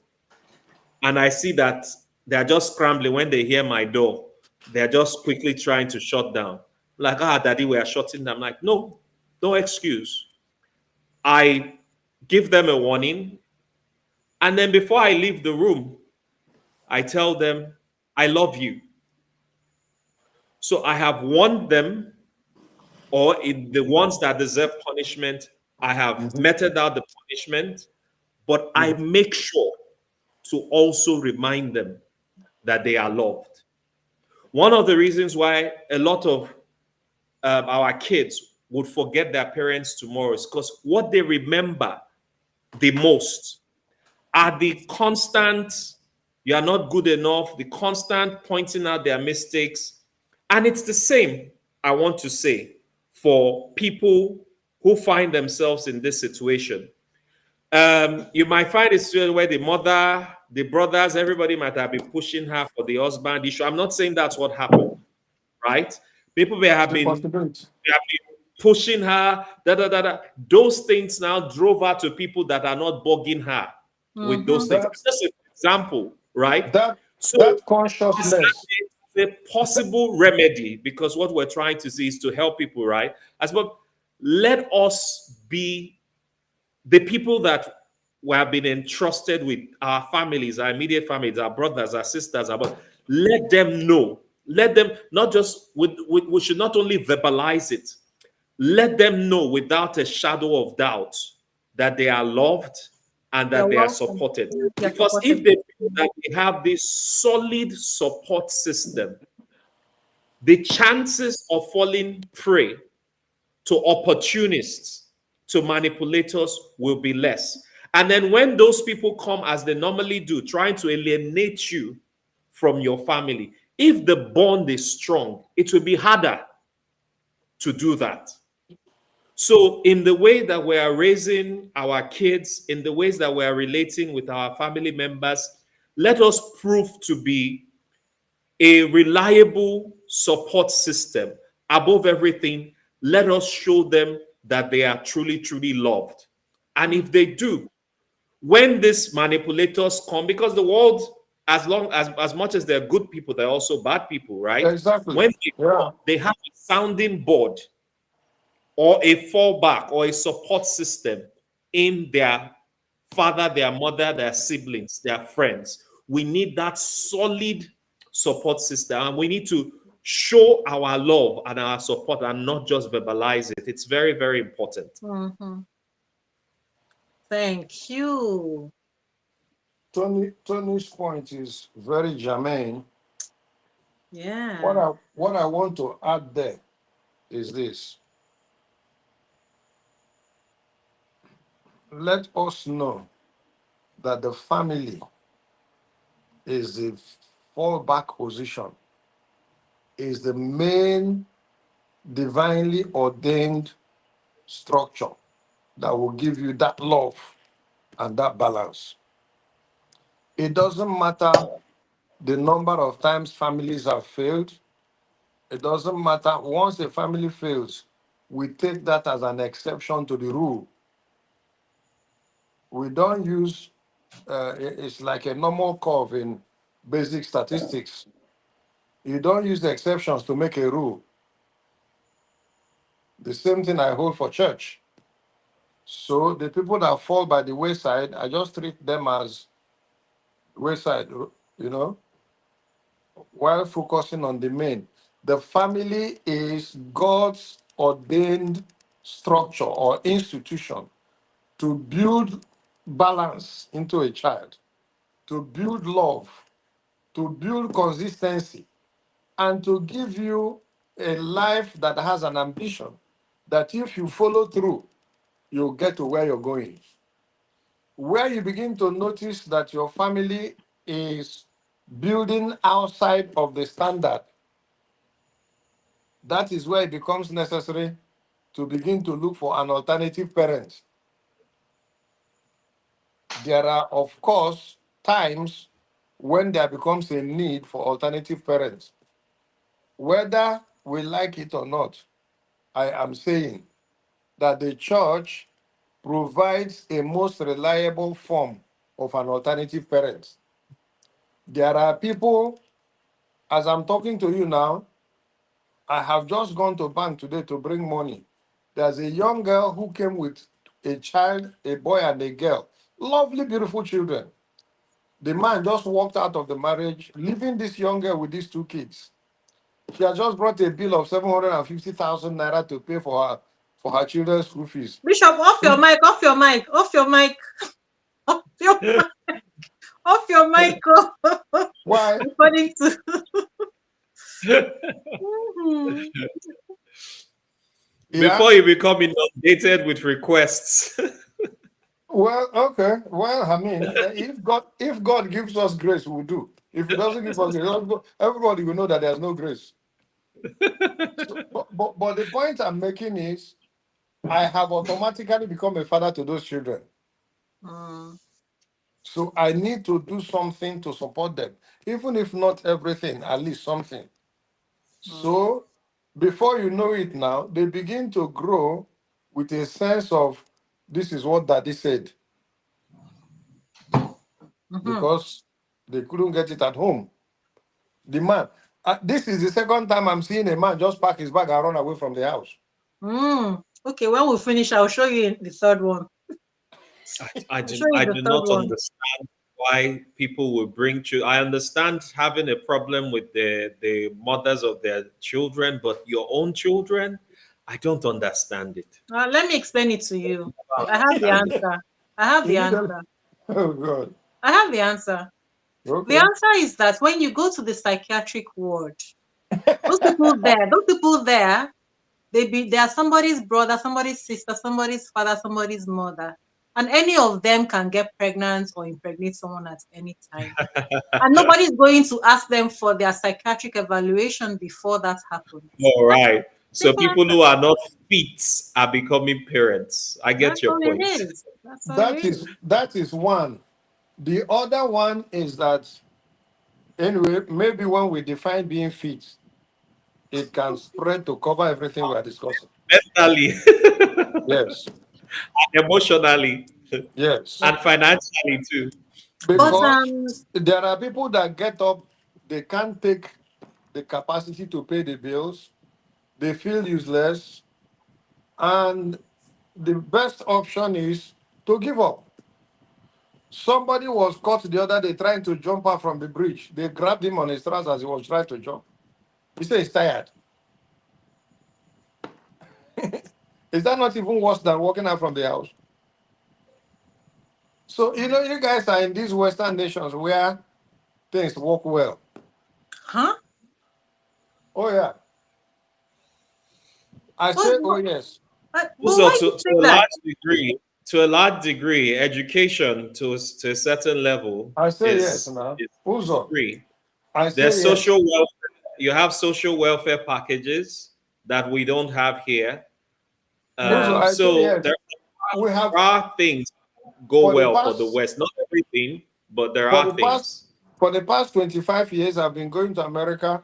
[SPEAKER 3] and I see that they're just scrambling when they hear my door. They're just quickly trying to shut down. Like, daddy, we are shutting down. I'm like, no excuse. I give them a warning. And then before I leave the room, I tell them, I love you. So I have warned them, or in the ones that deserve punishment, I have meted out the punishment, but I make sure to also remind them that they are loved. One of the reasons why a lot of our kids would forget their parents tomorrow is because what they remember the most are the constant, you are not good enough, the constant pointing out their mistakes. And it's the same, I want to say, for people who find themselves in this situation. You might find a situation where the mother, the brothers, everybody might have been pushing her for the husband issue. I'm not saying that's what happened, right? People may have been pushing her, da da da da. Those things now drove her to people that are not bugging her with those things. That's just an example, right?
[SPEAKER 5] That consciousness,
[SPEAKER 3] a possible remedy, because what we're trying to see is to help people, right? As well, let us be the people that we have been entrusted with, our families, our immediate families, our brothers, our sisters, let them know. Let them not just, we should not only verbalize it, let them know without a shadow of doubt that they are loved and that they are supported. Because if they feel that they have this solid support system, the chances of falling prey to opportunists, to manipulators will be less. And then when those people come as they normally do, trying to alienate you from your family, if the bond is strong, it will be harder to do that. So, in the way that we are raising our kids, in the ways that we are relating with our family members, let us prove to be a reliable support system. Above everything, let us show them that they are truly, truly loved. And if they do, when these manipulators come, because the world, as much as they're good people, they're also bad people, right?
[SPEAKER 5] exactly.
[SPEAKER 3] When they come, they have a sounding board or a fallback or a support system in their father, their mother, their siblings, their friends. We need that solid support system, and we need to show our love and our support and not just verbalize it. It's very, very important.
[SPEAKER 1] Thank you.
[SPEAKER 5] Tony's point is very germane.
[SPEAKER 1] Yeah.
[SPEAKER 5] What I want to add there is this. Let us know that the family is the fallback position, is the main divinely ordained structure that will give you that love and that balance. It doesn't matter the number of times families have failed. It doesn't matter. Once a family fails, we take that as an exception to the rule. We don't use, it's like a normal curve in basic statistics. You don't use the exceptions to make a rule. The same thing I hold for church. So the people that fall by the wayside, I just treat them as wayside, while focusing on the main. The family is God's ordained structure or institution to build balance into a child, to build love, to build consistency, and to give you a life that has an ambition that if you follow through, you'll get to where you're going. Where you begin to notice that your family is building outside of the standard, that is where it becomes necessary to begin to look for an alternative parent. There are, of course, times when there becomes a need for alternative parents. Whether we like it or not, I am saying that the church provides a most reliable form of an alternative parent. There are people, as I'm talking to you now, I have just gone to bank today to bring money. There's a young girl who came with a child, a boy and a girl. Lovely, beautiful children. The man just walked out of the marriage, leaving this young girl with these two kids. She has just brought a bill of 750,000 naira to pay for her children's school fees.
[SPEAKER 1] Bishop, off your mic, off your mic, off your mic, off your mic, off your mic.
[SPEAKER 5] Why?
[SPEAKER 1] According to
[SPEAKER 3] Before you become inundated with requests.
[SPEAKER 5] Well, okay. Well, I mean, if God gives us grace, we'll do. If He doesn't give us grace, everybody will know that there's no grace. So, but the point I'm making is, I have automatically become a father to those children.
[SPEAKER 1] Mm.
[SPEAKER 5] So I need to do something to support them, even if not everything, at least something.
[SPEAKER 1] Mm.
[SPEAKER 5] So before you know it now, they begin to grow with a sense of this is what daddy said,
[SPEAKER 1] Mm-hmm.
[SPEAKER 5] because they couldn't get it at home. The man, this is the second time I'm seeing a man just pack his bag and run away from the house.
[SPEAKER 1] Mm. Okay, when we finish, I'll show you the third one. I'll show you
[SPEAKER 3] I
[SPEAKER 1] the
[SPEAKER 3] do
[SPEAKER 1] third
[SPEAKER 3] not
[SPEAKER 1] one.
[SPEAKER 3] understand why people will bring children. I understand having a problem with the mothers of their children, but your own children, I don't understand it.
[SPEAKER 1] Let me explain it to you. I have the answer. I have the
[SPEAKER 5] You need them.
[SPEAKER 1] answer.
[SPEAKER 5] Oh God.
[SPEAKER 1] I have the answer. The
[SPEAKER 5] Okay.
[SPEAKER 1] answer is that when you go to the psychiatric ward, those people there, they are somebody's brother, somebody's sister, somebody's father, somebody's mother. And any of them can get pregnant or impregnate someone at any time. And nobody's going to ask them for their psychiatric evaluation before that happens.
[SPEAKER 3] All right. So
[SPEAKER 1] Simple
[SPEAKER 3] people
[SPEAKER 1] answer.
[SPEAKER 3] who are not fit are becoming parents. I
[SPEAKER 1] That's
[SPEAKER 3] get your
[SPEAKER 1] all it
[SPEAKER 3] point.
[SPEAKER 1] is. That's all it is.
[SPEAKER 5] That is one. The other one is that, anyway, maybe when we define being fit, it can spread to cover everything we are discussing.
[SPEAKER 3] Mentally,
[SPEAKER 5] Yes.
[SPEAKER 3] emotionally,
[SPEAKER 5] Yes.
[SPEAKER 3] and financially too.
[SPEAKER 1] But
[SPEAKER 5] Because there are people that get up, they can't take the capacity to pay the bills, they feel useless, and the best option is to give up. Somebody was caught the other day trying to jump out from the bridge. They grabbed him on his trousers as he was trying to jump. He said he's tired. Is that not even worse than walking out from the house? So, you guys are in these Western nations where things work well.
[SPEAKER 1] huh?
[SPEAKER 5] Oh, yeah. I
[SPEAKER 1] But,
[SPEAKER 5] say, oh, yes.
[SPEAKER 1] but
[SPEAKER 3] Also,
[SPEAKER 1] why do you
[SPEAKER 3] to
[SPEAKER 1] say
[SPEAKER 3] a
[SPEAKER 1] that?
[SPEAKER 3] large degree, education to a certain level
[SPEAKER 5] I say yes now.
[SPEAKER 3] is
[SPEAKER 5] Uzo,
[SPEAKER 3] free.
[SPEAKER 5] I
[SPEAKER 3] There's
[SPEAKER 5] say yes.
[SPEAKER 3] social welfare. You have social welfare packages that we don't have here.
[SPEAKER 5] Uzo,
[SPEAKER 1] Yeah.
[SPEAKER 5] I say
[SPEAKER 3] So
[SPEAKER 5] yes. We have,
[SPEAKER 3] there are things go
[SPEAKER 5] for the
[SPEAKER 3] well for the
[SPEAKER 5] past,
[SPEAKER 3] West. Not everything, but there
[SPEAKER 5] for
[SPEAKER 3] are
[SPEAKER 5] the past,
[SPEAKER 3] things.
[SPEAKER 5] for the past 25 years, I've been going to America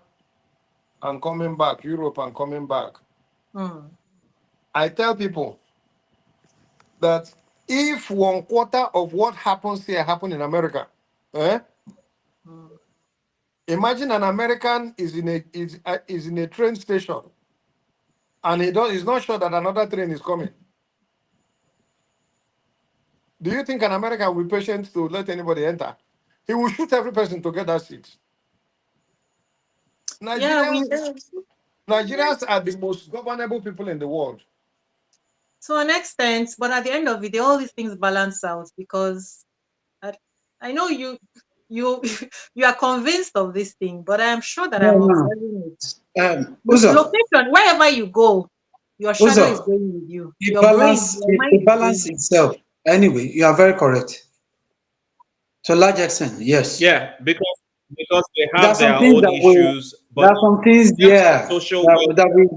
[SPEAKER 5] and coming back, Europe and coming back.
[SPEAKER 1] Hmm.
[SPEAKER 5] I tell people that if 1/4 of what happens here happen in America, eh?
[SPEAKER 1] Hmm.
[SPEAKER 5] Imagine an American is in a train station and he's not sure that another train is coming. Do you think an American will be patient to let anybody enter? He will shoot every person to get that seat.
[SPEAKER 1] Yeah, we
[SPEAKER 5] Nigerians are the most governable people in the world.
[SPEAKER 1] to an extent, but at the end of the day, all these things balance out because I, I know you you are convinced of this thing, but I am sure that
[SPEAKER 4] No,
[SPEAKER 1] I'm
[SPEAKER 4] no.
[SPEAKER 1] observing it.
[SPEAKER 4] Uzo,
[SPEAKER 1] Location, wherever you go, your shadow is
[SPEAKER 4] Uzo,
[SPEAKER 1] going with you. Your brain, your mind
[SPEAKER 4] the
[SPEAKER 1] is going
[SPEAKER 4] balance
[SPEAKER 1] with
[SPEAKER 4] itself. Anyway, you are very correct. To a large extent, yes.
[SPEAKER 3] Yeah, because they
[SPEAKER 4] There are
[SPEAKER 3] have
[SPEAKER 4] some
[SPEAKER 3] their
[SPEAKER 4] things
[SPEAKER 3] own
[SPEAKER 4] that we,
[SPEAKER 3] issues,
[SPEAKER 4] there
[SPEAKER 3] but
[SPEAKER 4] are some things,
[SPEAKER 3] in terms of
[SPEAKER 4] yeah,
[SPEAKER 3] social
[SPEAKER 4] that
[SPEAKER 3] welfare,
[SPEAKER 4] we,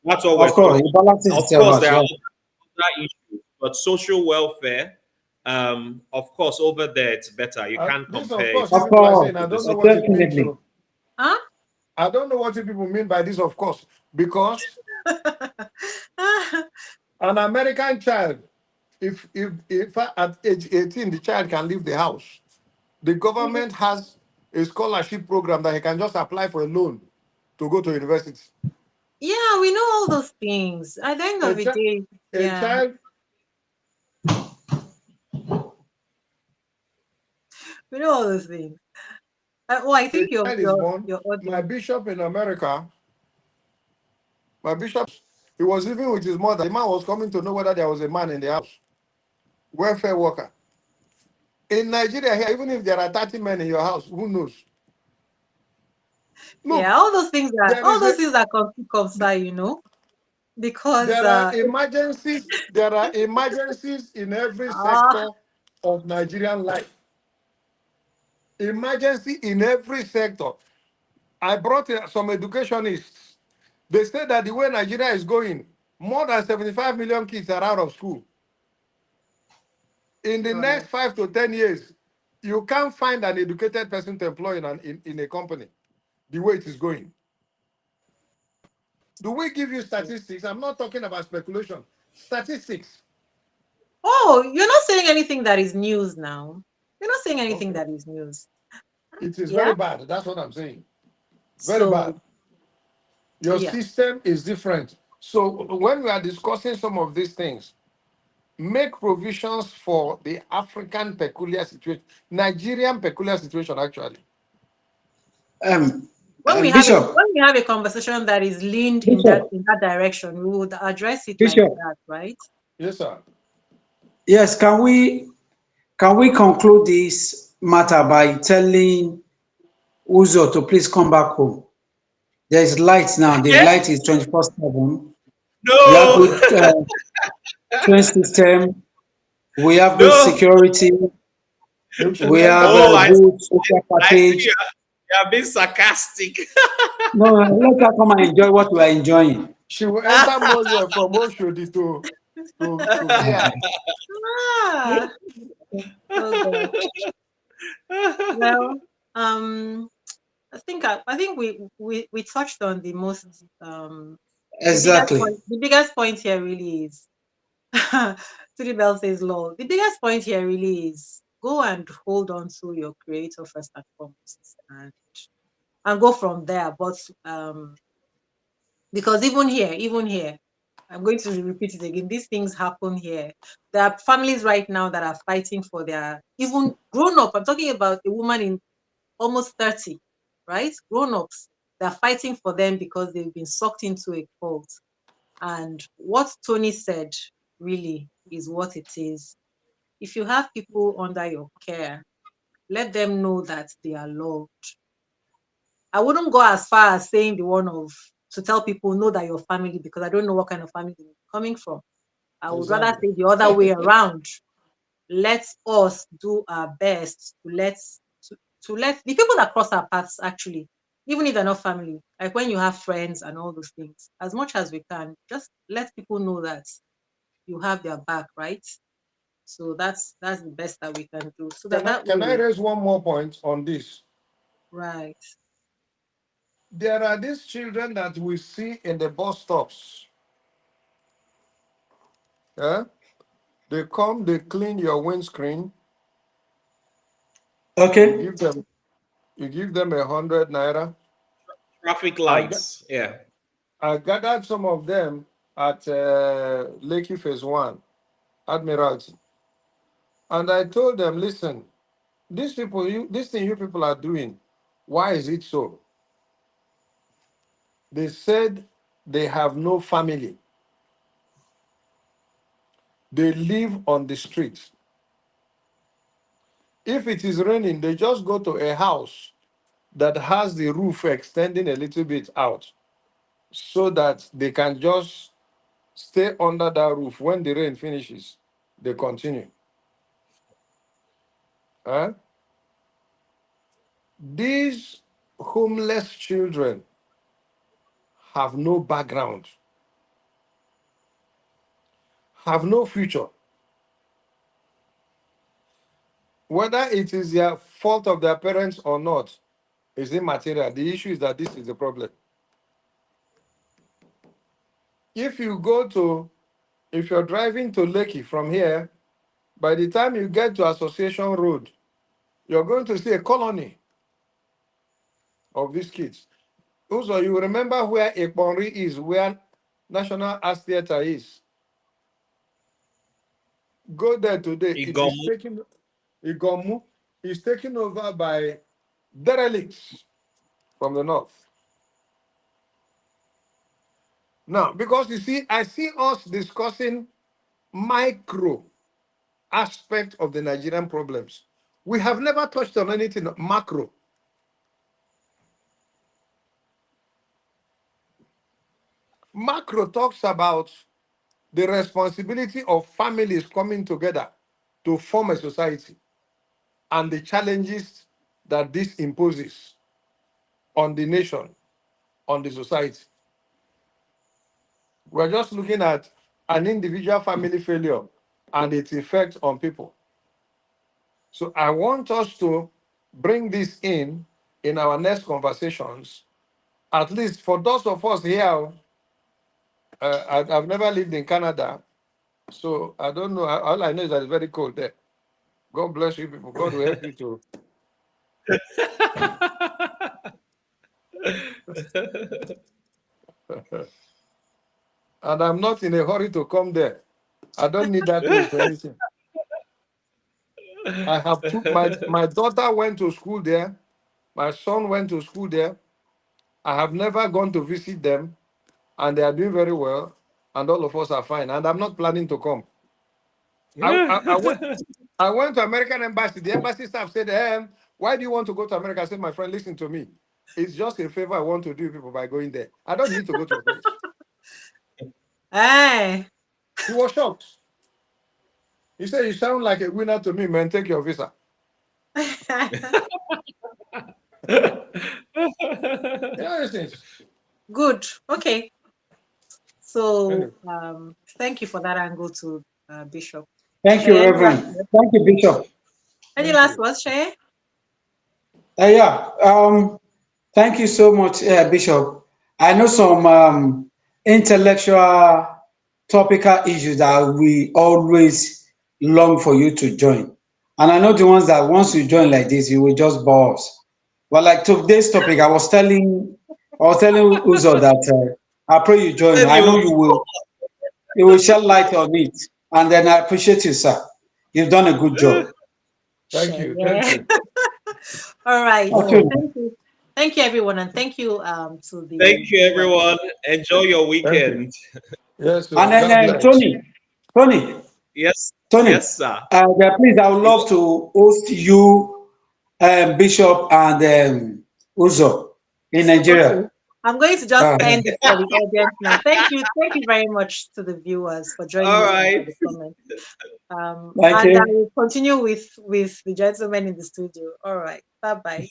[SPEAKER 3] that's what
[SPEAKER 4] of
[SPEAKER 3] we're
[SPEAKER 4] course,
[SPEAKER 3] talking.
[SPEAKER 4] it balances
[SPEAKER 3] Of
[SPEAKER 4] itself
[SPEAKER 3] course,
[SPEAKER 4] out,
[SPEAKER 3] there are
[SPEAKER 4] yeah.
[SPEAKER 3] other issues, but social welfare, of course, over there it's better. You can't
[SPEAKER 5] This, of
[SPEAKER 3] compare it
[SPEAKER 5] course, you
[SPEAKER 4] Of
[SPEAKER 5] people are
[SPEAKER 4] course,
[SPEAKER 5] saying, I don't
[SPEAKER 3] with
[SPEAKER 5] know
[SPEAKER 3] this.
[SPEAKER 5] what it means
[SPEAKER 4] definitely.
[SPEAKER 5] to.
[SPEAKER 1] huh?
[SPEAKER 5] I don't know what you people mean by this, of course, because an American child, if at age 18 the child can leave the house, the government has a scholarship program that he can just apply for a loan to go to university.
[SPEAKER 1] Yeah, we know all those things. At the end
[SPEAKER 5] A,
[SPEAKER 1] of the
[SPEAKER 5] chi-
[SPEAKER 1] day,
[SPEAKER 5] a
[SPEAKER 1] yeah,
[SPEAKER 5] child,
[SPEAKER 1] we know all those things. Oh, I
[SPEAKER 5] a
[SPEAKER 1] think your
[SPEAKER 5] child is
[SPEAKER 1] your
[SPEAKER 5] born.
[SPEAKER 1] your
[SPEAKER 5] My
[SPEAKER 1] audio.
[SPEAKER 5] bishop in America, my bishop, he was living with his mother. The man was coming to know whether there was a man in the house, welfare worker. In Nigeria here, even if there are 30 men in your house, who knows?
[SPEAKER 1] Yeah,
[SPEAKER 5] Look, there
[SPEAKER 1] all
[SPEAKER 5] is
[SPEAKER 1] those
[SPEAKER 5] a
[SPEAKER 1] things are concern, because
[SPEAKER 5] there are emergencies in every
[SPEAKER 1] ah,
[SPEAKER 5] sector of Nigerian life. Emergency in every sector. I brought some educationists. They said that the way Nigeria is going, more than 75 million kids are out of school. In the
[SPEAKER 1] Right.
[SPEAKER 5] next 5 to 10 years, you can't find an educated person to employ in a company the way it is going. Do we give you statistics? I'm not talking about speculation. Statistics.
[SPEAKER 1] Oh, you're not saying anything that is news now. You're not saying anything
[SPEAKER 5] Okay.
[SPEAKER 1] that is news.
[SPEAKER 5] It is
[SPEAKER 1] Yeah.
[SPEAKER 5] very bad. That's what I'm saying. Very
[SPEAKER 1] So
[SPEAKER 5] bad. Your
[SPEAKER 1] yeah.
[SPEAKER 5] system is different. So when we are discussing some of these things, make provisions for the African peculiar situation, Nigerian peculiar situation, actually.
[SPEAKER 4] Um, Bishop,
[SPEAKER 1] When we have a conversation that is leaned
[SPEAKER 4] Bishop,
[SPEAKER 1] in that direction, we would address it like
[SPEAKER 4] Bishop.
[SPEAKER 1] that, right?
[SPEAKER 5] Yes, sir.
[SPEAKER 4] Yes, can we conclude this matter by telling Uzo to please come back home? There is light now. The
[SPEAKER 3] Yeah?
[SPEAKER 4] light is 24/7. We have
[SPEAKER 3] No,
[SPEAKER 4] good train system. We have good
[SPEAKER 3] no.
[SPEAKER 4] security.
[SPEAKER 5] You should
[SPEAKER 4] We
[SPEAKER 5] enter
[SPEAKER 4] have
[SPEAKER 3] Oh,
[SPEAKER 4] a
[SPEAKER 5] Moyo.
[SPEAKER 4] good social
[SPEAKER 3] I see
[SPEAKER 4] package.
[SPEAKER 3] you are being sarcastic.
[SPEAKER 4] No, let her come and enjoy what we are enjoying.
[SPEAKER 5] She will enter Moyo from Oshodi to VI.
[SPEAKER 1] Ah, oh God. Well, um, I think we touched on the most
[SPEAKER 4] Exactly.
[SPEAKER 1] the biggest point here really is to the Bell says law. The biggest point here really is go and hold on to your creator first and foremost, and go from there. But because even here, I'm going to repeat it again. These things happen here. There are families right now that are fighting for their even grown up. I'm talking about a woman in almost 30, right? Grown ups. They're fighting for them because they've been sucked into a cult. And what Tony said really is what it is. If you have people under your care, let them know that they are loved. I wouldn't go as far as saying the one of to tell people know that your family because I don't know what kind of family they're coming from. I would rather
[SPEAKER 5] Exactly.
[SPEAKER 1] say the other way around. Let us do our best to, to let the people that cross our paths actually, even if they're not family, like when you have friends and all those things, as much as we can, just let people know that you have their back, right? So that's the best that we can do. So that that
[SPEAKER 5] Can I
[SPEAKER 1] way,
[SPEAKER 5] raise one more point on this?
[SPEAKER 1] right.
[SPEAKER 5] There are these children that we see in the bus stops. Yeah? They come, they clean your windscreen, you
[SPEAKER 4] Okay.
[SPEAKER 5] give them you give them 100 naira.
[SPEAKER 3] Traffic
[SPEAKER 5] I, ga-
[SPEAKER 3] lights. Yeah.
[SPEAKER 5] I gathered some of them at Lakey Phase 1, Admiralty. And I told them, listen, this thing you people are doing, why is it so? They said they have no family. They live on the street. If it is raining, they just go to a house that has the roof extending a little bit out so that they can just stay under that roof. When the rain finishes, they continue. Huh? These homeless children have no background, have no future. Whether it is their fault of their parents or not is immaterial. The issue is that this is the problem. If you go to, if you're driving to Lekki from here, by the time you get to Association Road, you're going to see a colony of these kids. Also, you remember where Ekponri is, where National Arts Theatre is. Go there today. It is
[SPEAKER 3] Igom.
[SPEAKER 5] taken, Igomu is taken over by derelicts from the north. Now, because you see, I see us discussing micro aspect of the Nigerian problems. We have never touched on anything macro. Macro talks about the responsibility of families coming together. to form a society and the challenges that this imposes on the nation, on the society. We're just looking at an individual family failure and its effect on people. So I want us to bring this in our next conversations, at least for those of us here. I've never lived in Canada, so I don't know. All I know is that it's very cold there. God bless you people. God will help you to. And I'm not in a hurry to come there. I don't need that place for anything. I have two. My daughter went to school there. My son went to school there. I have never gone to visit them, and they are doing very well, and all of us are fine. And I'm not planning to come. I went to American embassy. The embassy staff said, why do you want to go to America? I said, my friend, listen to me. It's just a favor I want to do people by going there. I don't need to go to a place.
[SPEAKER 1] Hey.
[SPEAKER 5] He was shocked. He said, you sound like a winner to me, man. Take your visa.
[SPEAKER 1] Good. Okay. So
[SPEAKER 5] Anyway.
[SPEAKER 1] thank you for that angle to Bishop.
[SPEAKER 4] Thank you, Reverend. Thank you, Bishop.
[SPEAKER 1] Any last words, Shay?
[SPEAKER 4] Yeah. Thank you so much, Bishop. I know some intellectual topical issues that we always long for you to join. And I know the ones that once you join like this, you will just bore us. But like today's topic, I was telling Uzo that I pray you join. I know you will shed light on it. And then I appreciate you, sir. You've done a good job.
[SPEAKER 5] Thank you. Thank you.
[SPEAKER 1] All right.
[SPEAKER 4] Okay.
[SPEAKER 1] Thank you. Thank you, everyone. And thank you to the
[SPEAKER 3] Thank you, everyone. Enjoy your weekend.
[SPEAKER 5] Yes, sir.
[SPEAKER 4] And then Tony,
[SPEAKER 3] Yes.
[SPEAKER 4] Tony,
[SPEAKER 3] Yes, sir.
[SPEAKER 4] please, I would love to host you, Bishop, and Uzo in
[SPEAKER 1] Okay.
[SPEAKER 4] Nigeria.
[SPEAKER 1] I'm going to just
[SPEAKER 4] Uh,
[SPEAKER 1] end it for the audience now. Thank you. Thank you very much to the viewers for joining
[SPEAKER 3] All
[SPEAKER 1] us and for
[SPEAKER 3] right.
[SPEAKER 1] the comments.
[SPEAKER 4] Thank
[SPEAKER 1] And I
[SPEAKER 4] you.
[SPEAKER 1] will continue with the gentlemen in the studio. All right. Bye bye.